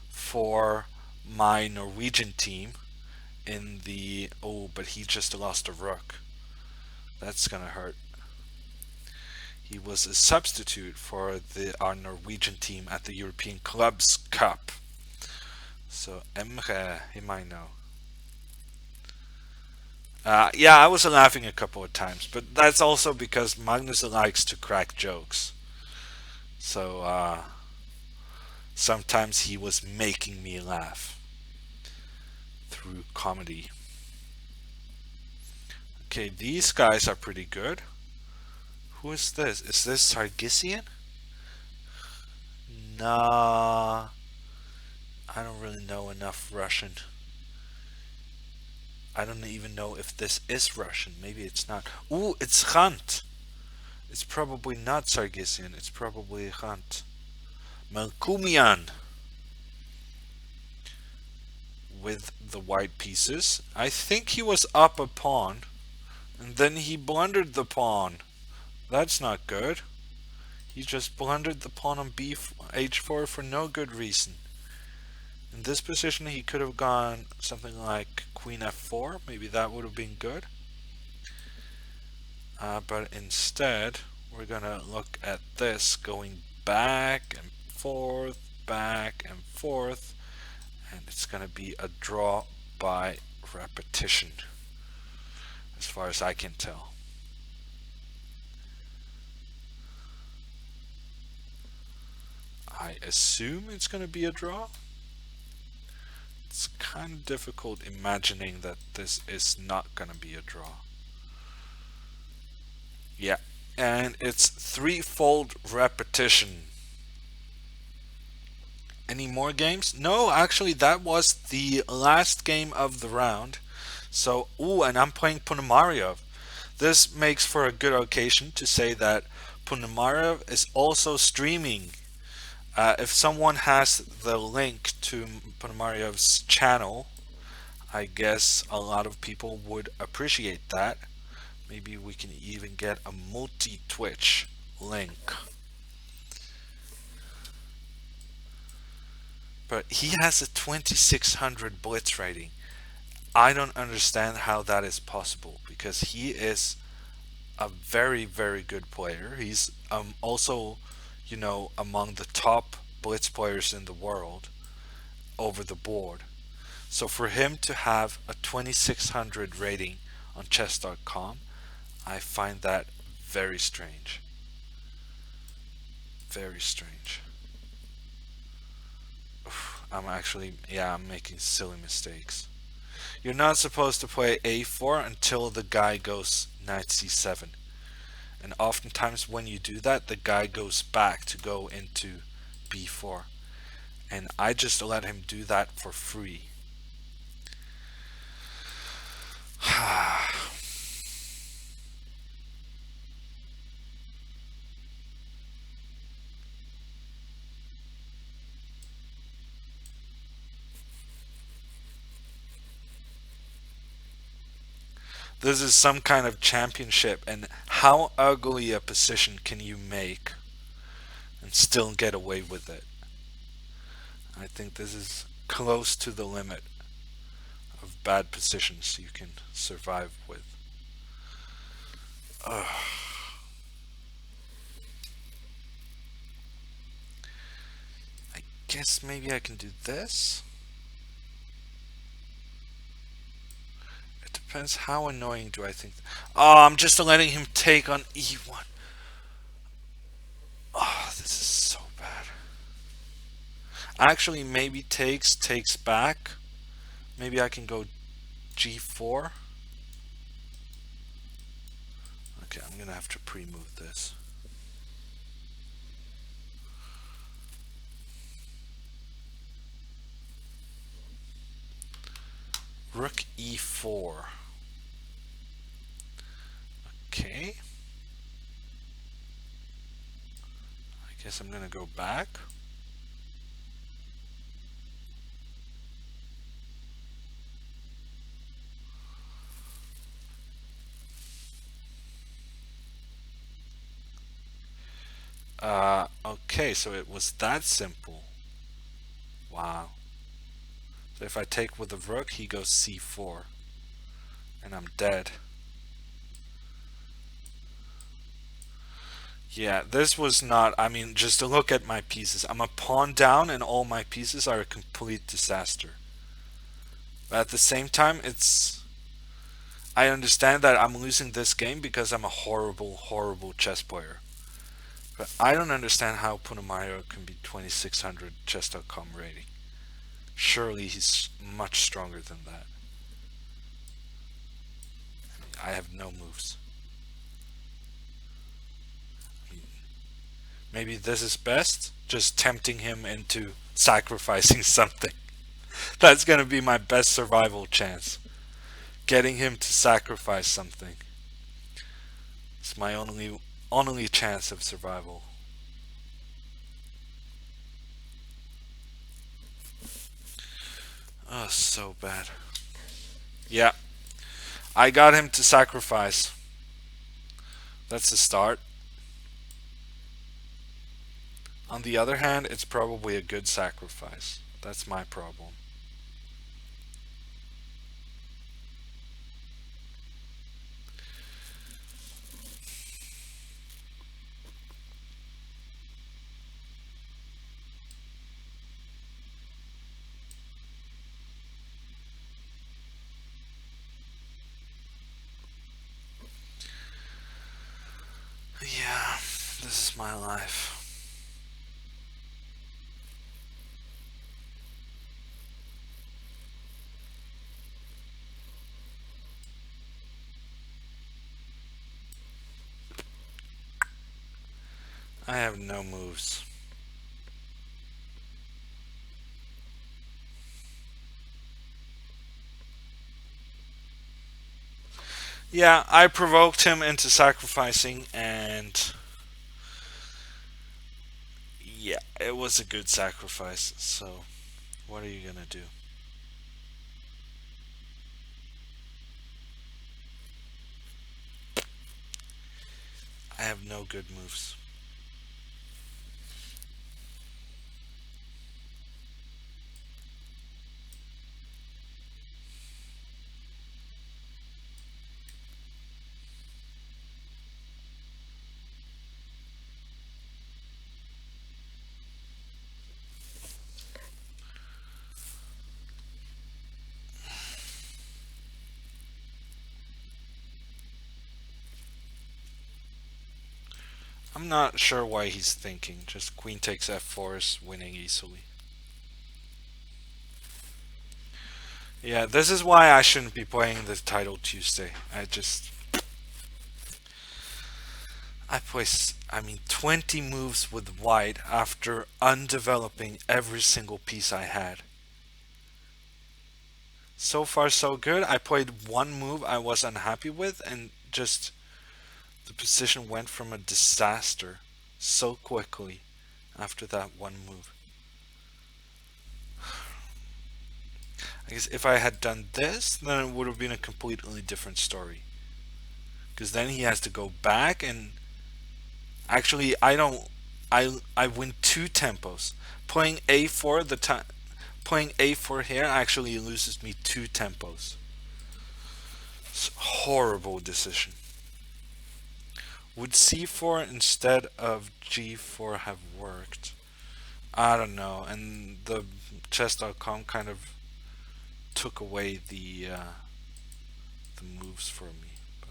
for my Norwegian team in the. Oh, but he just lost a rook. That's gonna hurt. He was a substitute for our Norwegian team at the European Clubs Cup. So Emre, he might know. Yeah, I was laughing a couple of times, but that's also because Magnus likes to crack jokes. So sometimes he was making me laugh through comedy. Okay, these guys are pretty good. Who is this? Is this Sargissian? Nah, I don't really know enough Russian. I don't even know if this is Russian. Maybe it's not. Ooh, it's Hunt. It's probably not Sargissian. It's probably Hunt. Melkumian with the white pieces. I think he was up a pawn, and then he blundered the pawn. That's not good. He just blundered the pawn on h4 for no good reason. In this position, he could have gone something like queen f4. Maybe that would have been good. But instead, we're going to look at this going back and forth, and it's going to be a draw by repetition, as far as I can tell. I assume it's going to be a draw. It's kind of difficult imagining that this is not going to be a draw. Yeah, and it's threefold repetition. Any more games? No, actually, that was the last game of the round. So, ooh, and I'm playing Ponomarev. This makes for a good occasion to say that Ponomarev is also streaming. If someone has the link to Ponomarev's channel, I guess a lot of people would appreciate that. Maybe we can even get a multi-Twitch link. But he has a 2600 blitz rating. I don't understand how that is possible because he is a very, very good player. He's also, among the top blitz players in the world over the board. So for him to have a 2600 rating on chess.com, I find that very strange. Very strange. I'm making silly mistakes. You're not supposed to play a4 until the guy goes knight c7. And oftentimes when you do that, the guy goes back to go into b4. And I just let him do that for free. This is some kind of championship, and how ugly a position can you make and still get away with it? I think this is close to the limit of bad positions you can survive with. Ugh. I guess maybe I can do this. It depends how annoying do I think. Oh, I'm just letting him take on e1. Oh, this is so bad. Actually, maybe takes back. Maybe I can go g4. Okay, I'm gonna have to pre-move this. Rook e4. Okay. I guess I'm gonna go back. Okay, so it was that simple. Wow. So if I take with the rook, he goes c4. And I'm dead. Yeah, this was not, just to look at my pieces. I'm a pawn down and all my pieces are a complete disaster. But at the same time, I understand that I'm losing this game because I'm a horrible, horrible chess player. But I don't understand how Ponomarev can be 2600 chess.com rating. Surely he's much stronger than that. I have no moves. Maybe this is best, just tempting him into sacrificing something. That's gonna be my best survival chance. Getting him to sacrifice something. It's my only chance of survival. Oh, so bad. Yeah. I got him to sacrifice. That's the start. On the other hand, it's probably a good sacrifice. That's my problem. Yeah, this is my life. I have no moves. Yeah, I provoked him into sacrificing, and yeah, it was a good sacrifice. So, what are you gonna do? I have no good moves. I'm not sure why he's thinking. Just queen takes f4 is winning easily. Yeah, this is why I shouldn't be playing the title Tuesday. I mean, 20 moves with white after undeveloping every single piece I had. So far, so good. I played one move I was unhappy with, and just the position went from a disaster so quickly after that one move. I guess if I had done this, then it would have been a completely different story. Because then he has to go back and actually, I don't. I win two tempos. Playing a4 the time. Playing a4 here actually loses me two tempos. It's a horrible decision. Would c4 instead of g4 have worked? I don't know. And the chess.com kind of took away the moves for me. But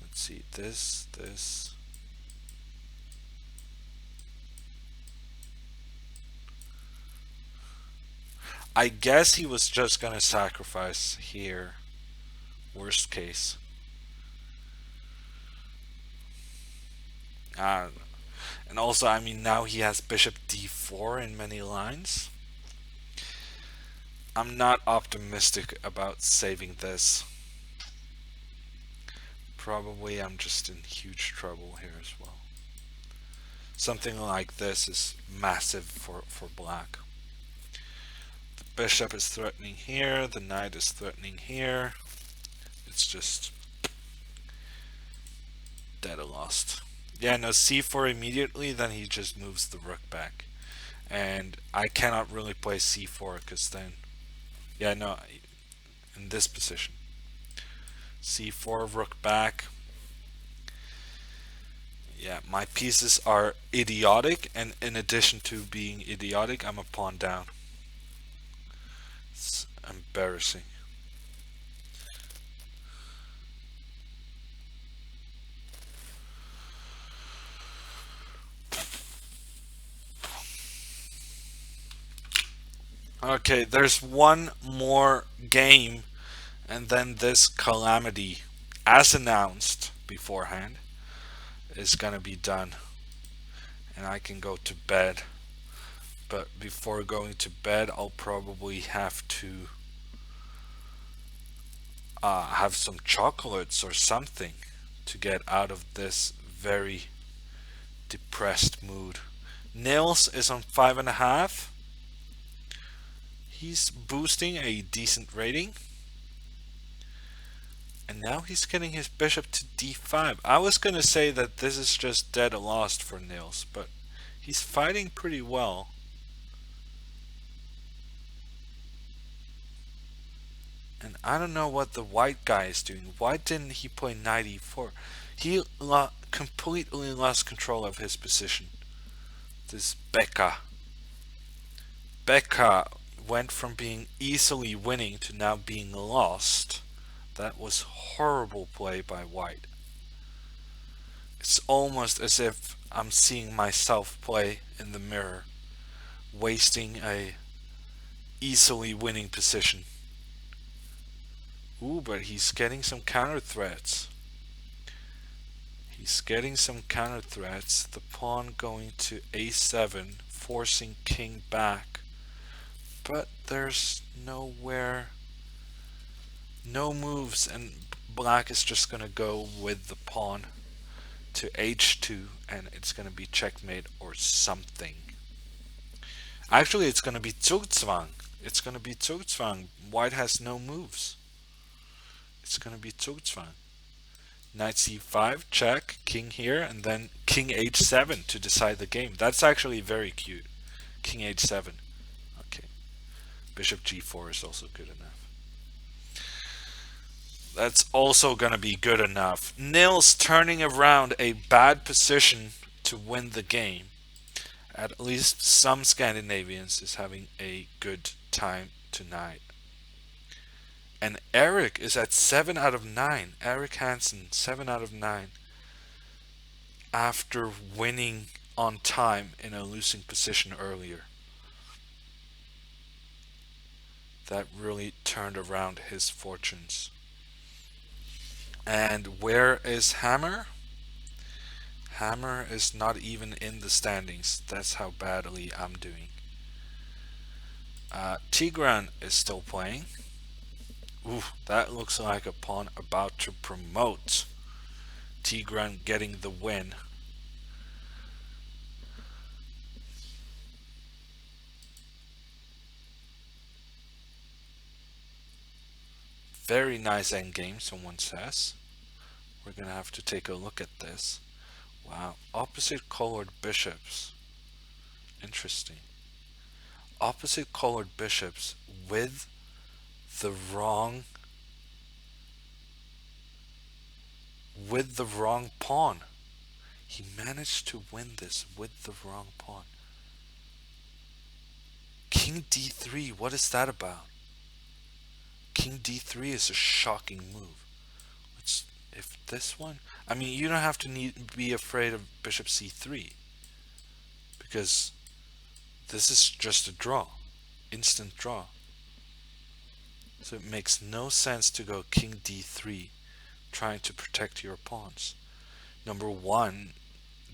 let's see. This. I guess he was just gonna sacrifice here. Worst case. Uh, and also, I mean, now he has bishop d4 in many lines. I'm not optimistic about saving this. Probably I'm just in huge trouble here as well. Something like this is massive for black. The bishop is threatening here, the knight is threatening here. It's just dead lost. Yeah, no, c4 immediately, then he just moves the rook back. And I cannot really play c4 because then, yeah, no, in this position. c4, rook back. Yeah, my pieces are idiotic, and in addition to being idiotic, I'm a pawn down. It's embarrassing. Okay, there's one more game, and then this calamity, as announced beforehand, is gonna be done, and I can go to bed. But before going to bed, I'll probably have to have some chocolates or something to get out of this very depressed mood. Nils is on 5.5. He's boosting a decent rating. And now he's getting his bishop to d5. I was going to say that this is just dead lost for Nils, but He's fighting pretty well. And I don't know what the white guy is doing. Why didn't he play knight e4? Completely lost control of his position. This Becca. Becca went from being easily winning to now being lost. That was horrible play by white. It's almost as if I'm seeing myself play in the mirror, wasting a easily winning position. Ooh, but he's getting some counter threats. He's getting some counter threats. The pawn going to a7, forcing king back. But there's nowhere, no moves, and black is just going to go with the pawn to h2, and it's going to be checkmate or something. Actually, it's going to be Zugzwang. It's going to be Zugzwang. White has no moves. It's going to be Zugzwang. Knight c5, check, king here, and then king h7 to decide the game. That's actually very cute. King h7. Okay. Bishop g4 is also good enough. That's also going to be good enough. Nils turning around a bad position to win the game. At least some Scandinavians is having a good time tonight. And Eric is at 7 out of 9. Eric Hansen, 7 out of 9. After winning on time in a losing position earlier. That really turned around his fortunes. And where is Hammer? Hammer is not even in the standings. That's how badly I'm doing. Tigran is still playing. Ooh, that looks like a pawn about to promote. Tigran getting the win. Very nice endgame, someone says. We're gonna have to take a look at this. Wow, opposite colored bishops. Interesting. Opposite colored bishops with the wrong pawn. He managed to win this with the wrong pawn. King d3, what is that about? King d3 is a shocking move. If this one, I mean, you don't have to be afraid of bishop c3 because this is just a draw, instant draw. So it makes no sense to go king d3 trying to protect your pawns. Number one,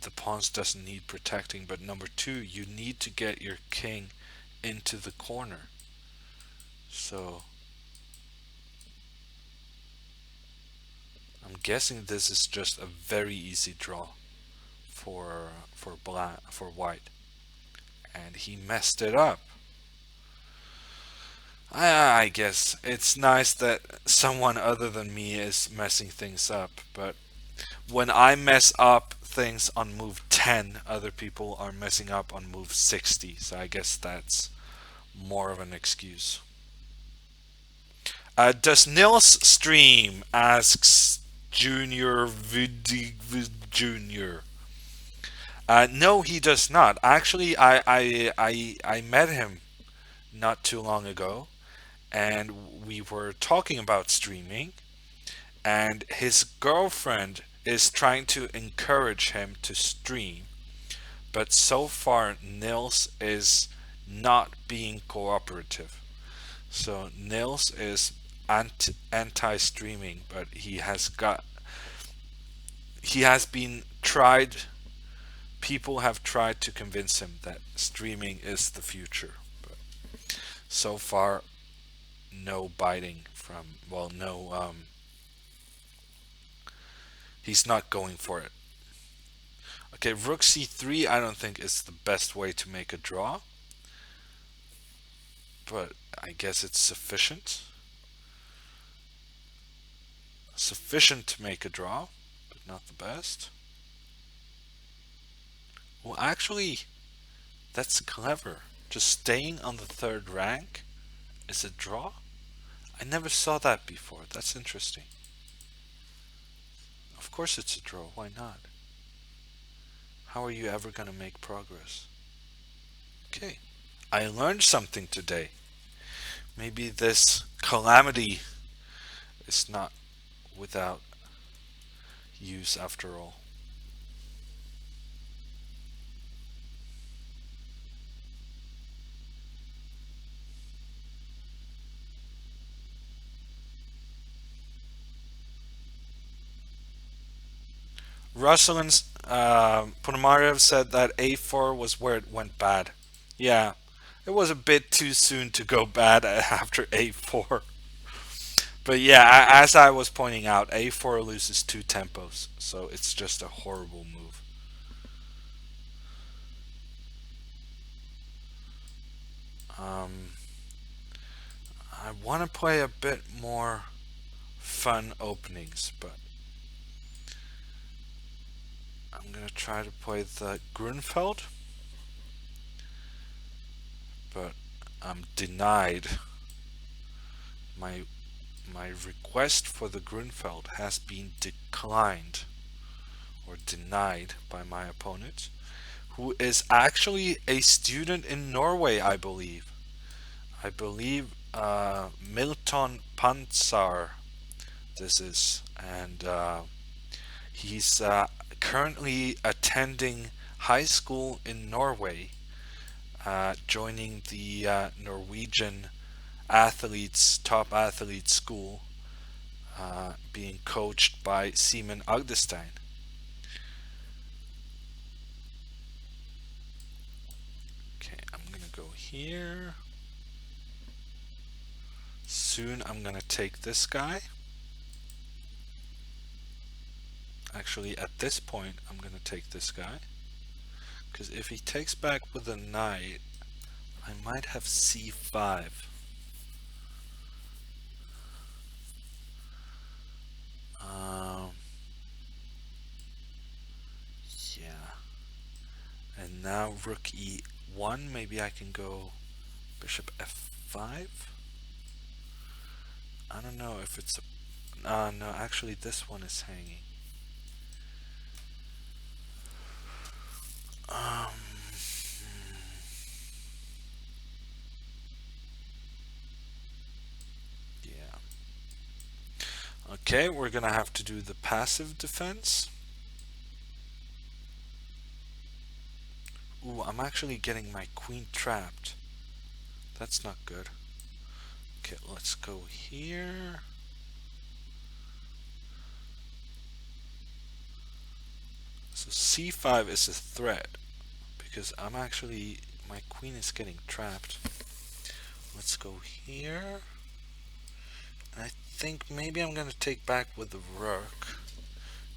the pawns doesn't need protecting, but number two, you need to get your king into the corner. So I'm guessing this is just a very easy draw for white, and he messed it up. I guess it's nice that someone other than me is messing things up, but when I mess up things on move 10, other people are messing up on move 60, so I guess that's more of an excuse. Does Nils stream? Asks Junior Vidig Junior. No, he does not. Actually, I met him not too long ago, and we were talking about streaming, and his girlfriend is trying to encourage him to stream, but so far Nils is not being cooperative. So Nils is anti-streaming, but he has been tried. People have tried to convince him that streaming is the future, but so far, no biting from. Well, no. He's not going for it. Okay, rook c3. I don't think is the best way to make a draw, but I guess it's sufficient. Sufficient to make a draw, but not the best. Well, actually, That's clever. Just staying on the third rank is a draw? I never saw that before. That's interesting. Of course it's a draw. Why not? How are you ever going to make progress? Okay. I learned something today. Maybe this calamity is not without use after all. Russell and Ponomarev said that A4 was where it went bad. Yeah, it was a bit too soon to go bad after A4. But yeah, as I was pointing out, A4 loses two tempos, so it's just a horrible move. Um, I want to play a bit more fun openings, but I'm gonna try to play the Grunfeld, but I'm denied. My my request for the Grunfeld has been declined or denied by my opponent, who is actually a student in Norway, I believe. I believe Milton Pansar. This is, and he's currently attending high school in Norway, joining the Norwegian top athletes school, being coached by Simon Agdestein. Okay, I'm gonna go here. Soon I'm gonna take this guy. Actually, at this point, I'm gonna take this guy. Because if he takes back with a knight, I might have c5. Um, yeah. And now rook e1. Maybe I can go bishop f5. I don't know if it's a... no, actually this one is hanging. Um, yeah. Okay, we're gonna have to do the passive defense. Ooh, I'm actually getting my queen trapped. That's not good. Okay, let's go here. So c5 is a threat because my queen is getting trapped. Let's go here. I think maybe I'm gonna take back with the rook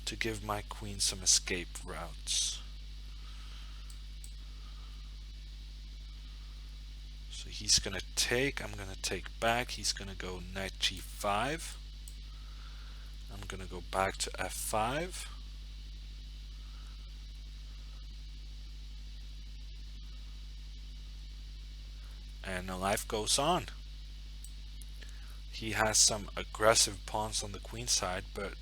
to give my queen some escape routes. So he's gonna take, I'm gonna take back, he's gonna go knight g5. I'm gonna go back to f5. And life goes on. He has some aggressive pawns on the queen side, but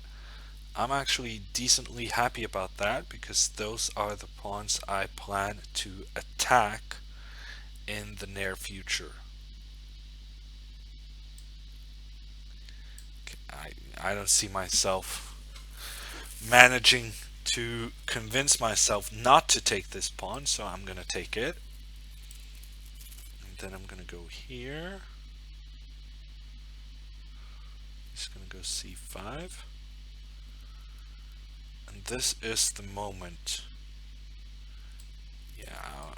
I'm actually decently happy about that because those are the pawns I plan to attack in the near future. I don't see myself managing to convince myself not to take this pawn, so I'm gonna take it. And then I'm gonna go here. He's gonna go c5. And this is the moment. Yeah,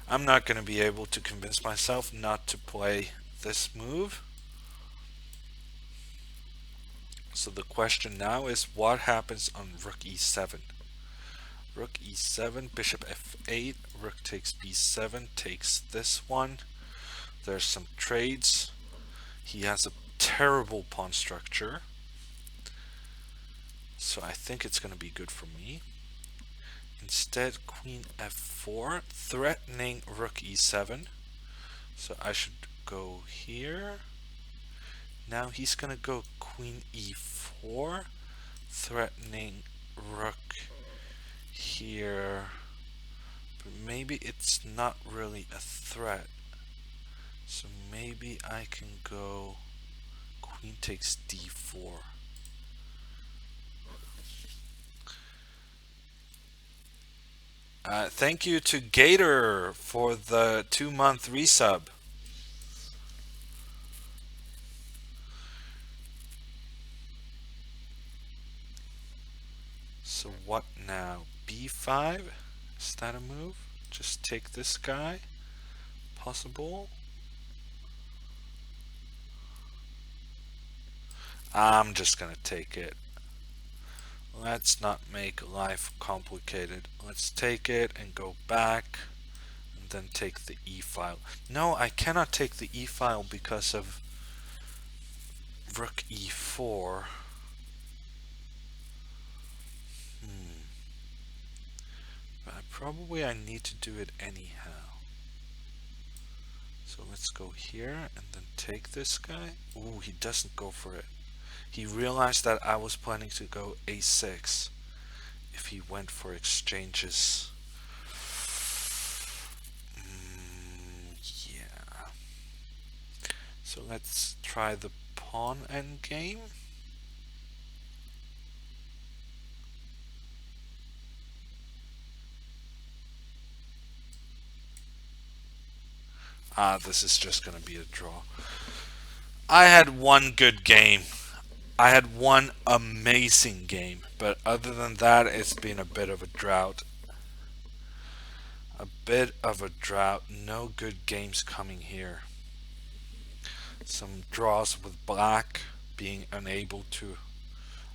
I'm not gonna be able to convince myself not to play this move. So the question now is what happens on rook e7? Rook e7, bishop f8, rook takes b7, takes this one. There's some trades. He has a terrible pawn structure. So I think it's going to be good for me. Instead, queen f4, threatening rook e7. So I should go here. Now he's gonna go queen e4, threatening rook here. But maybe it's not really a threat. So maybe I can go queen takes d4. Thank you to Gator for the 2-month resub. So what now? b5? Is that a move? Just take this guy? Possible? I'm just gonna take it. Let's not make life complicated. Let's take it and go back and then take the e file. No, I cannot take the e file because of rook e4. But probably I need to do it anyhow. So let's go here and then take this guy. Ooh, he doesn't go for it. He realized that I was planning to go a6 if he went for exchanges. Yeah. So let's try the pawn endgame. This is just gonna be a draw. I had one good game. I had one amazing game, but other than that, it's been a bit of a drought. A bit of a drought. No good games coming here. Some draws with black, being unable to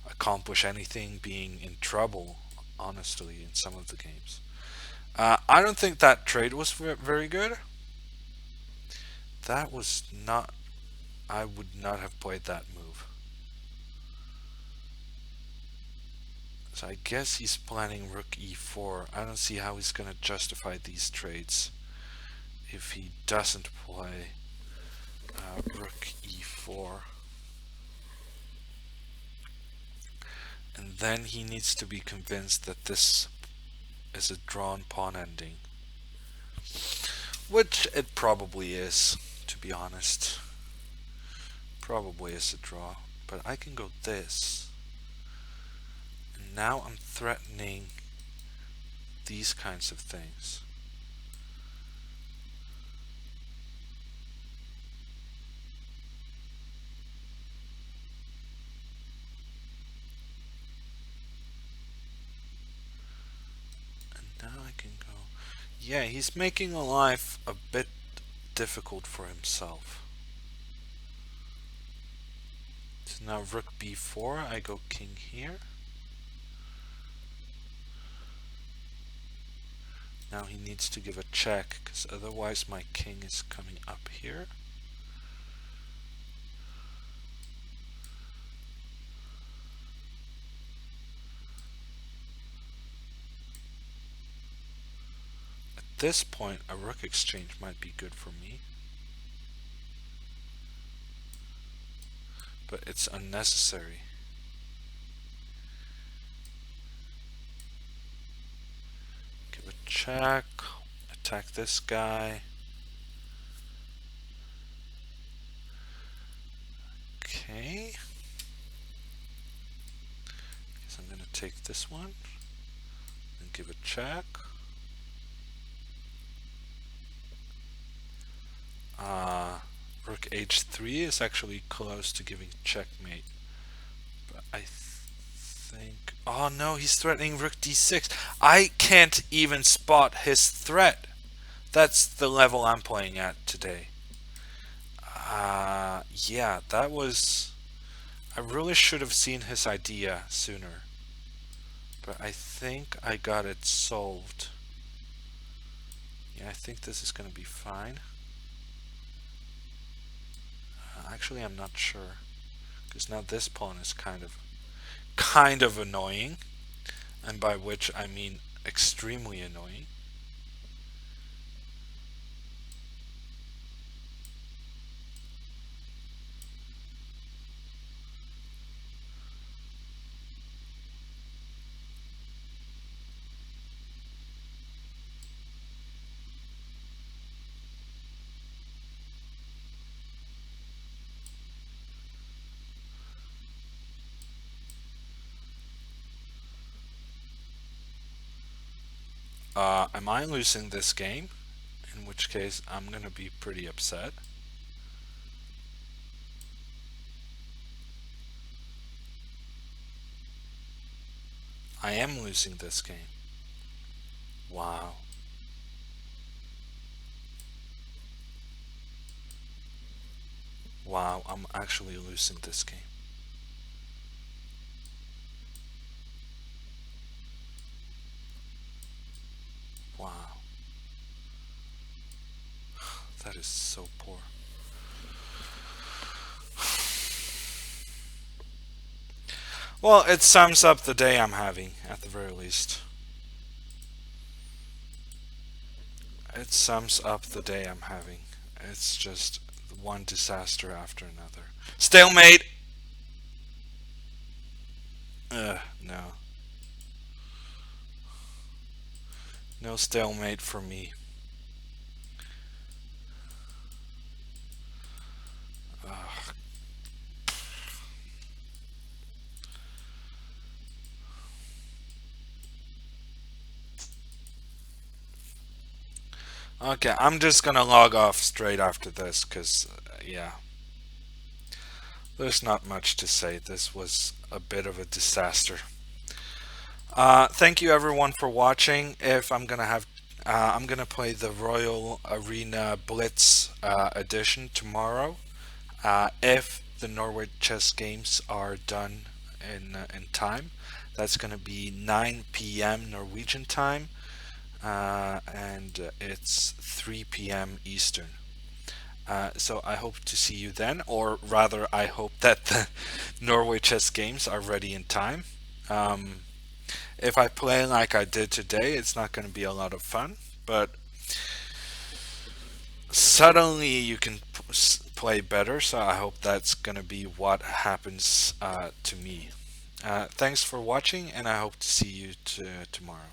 accomplish anything, being in trouble, honestly, in some of the games. I don't think that trade was very good. That was not. I would not have played that move. So I guess he's planning rook e4. I don't see how he's going to justify these trades if he doesn't play rook e4. And then he needs to be convinced that this is a drawn pawn ending. Which it probably is, to be honest. Probably is a draw. But I can go this. And now I'm threatening these kinds of things. And now I can go. Yeah, he's making life a bit difficult for himself. So now rook b4, I go king here. Now he needs to give a check, because otherwise my king is coming up here. At this point, a rook exchange might be good for me. But it's unnecessary. Give a check, attack this guy. Okay. Guess I'm gonna take this one and give a check. Rook h3 is actually close to giving checkmate. But I think... Oh no, he's threatening rook d6. I can't even spot his threat. That's the level I'm playing at today. Yeah, that was... I really should have seen his idea sooner. But I think I got it solved. Yeah, I think this is going to be fine. Actually, I'm not sure. Because now this pawn is kind of annoying. And by which I mean extremely annoying. Am I losing this game? In which case, I'm gonna be pretty upset. I am losing this game. Wow. Wow, I'm actually losing this game. Wow. That is so poor. Well, it sums up the day I'm having, at the very least. It sums up the day I'm having. It's just one disaster after another. Stalemate! No. No stalemate for me. Ugh. Okay, I'm just gonna log off straight after this, because, yeah. There's not much to say. This was a bit of a disaster. Thank you everyone for watching. If I'm gonna have, I'm gonna play the Royal Arena Blitz edition tomorrow. If the Norway Chess Games are done in time, that's gonna be 9 p.m. Norwegian time, and it's 3 p.m. Eastern. So I hope to see you then, or rather, I hope that the Norway Chess Games are ready in time. Um, if I play like I did today, it's not going to be a lot of fun, but suddenly you can play better, so I hope that's going to be what happens to me. Thanks for watching, and I hope to see you tomorrow.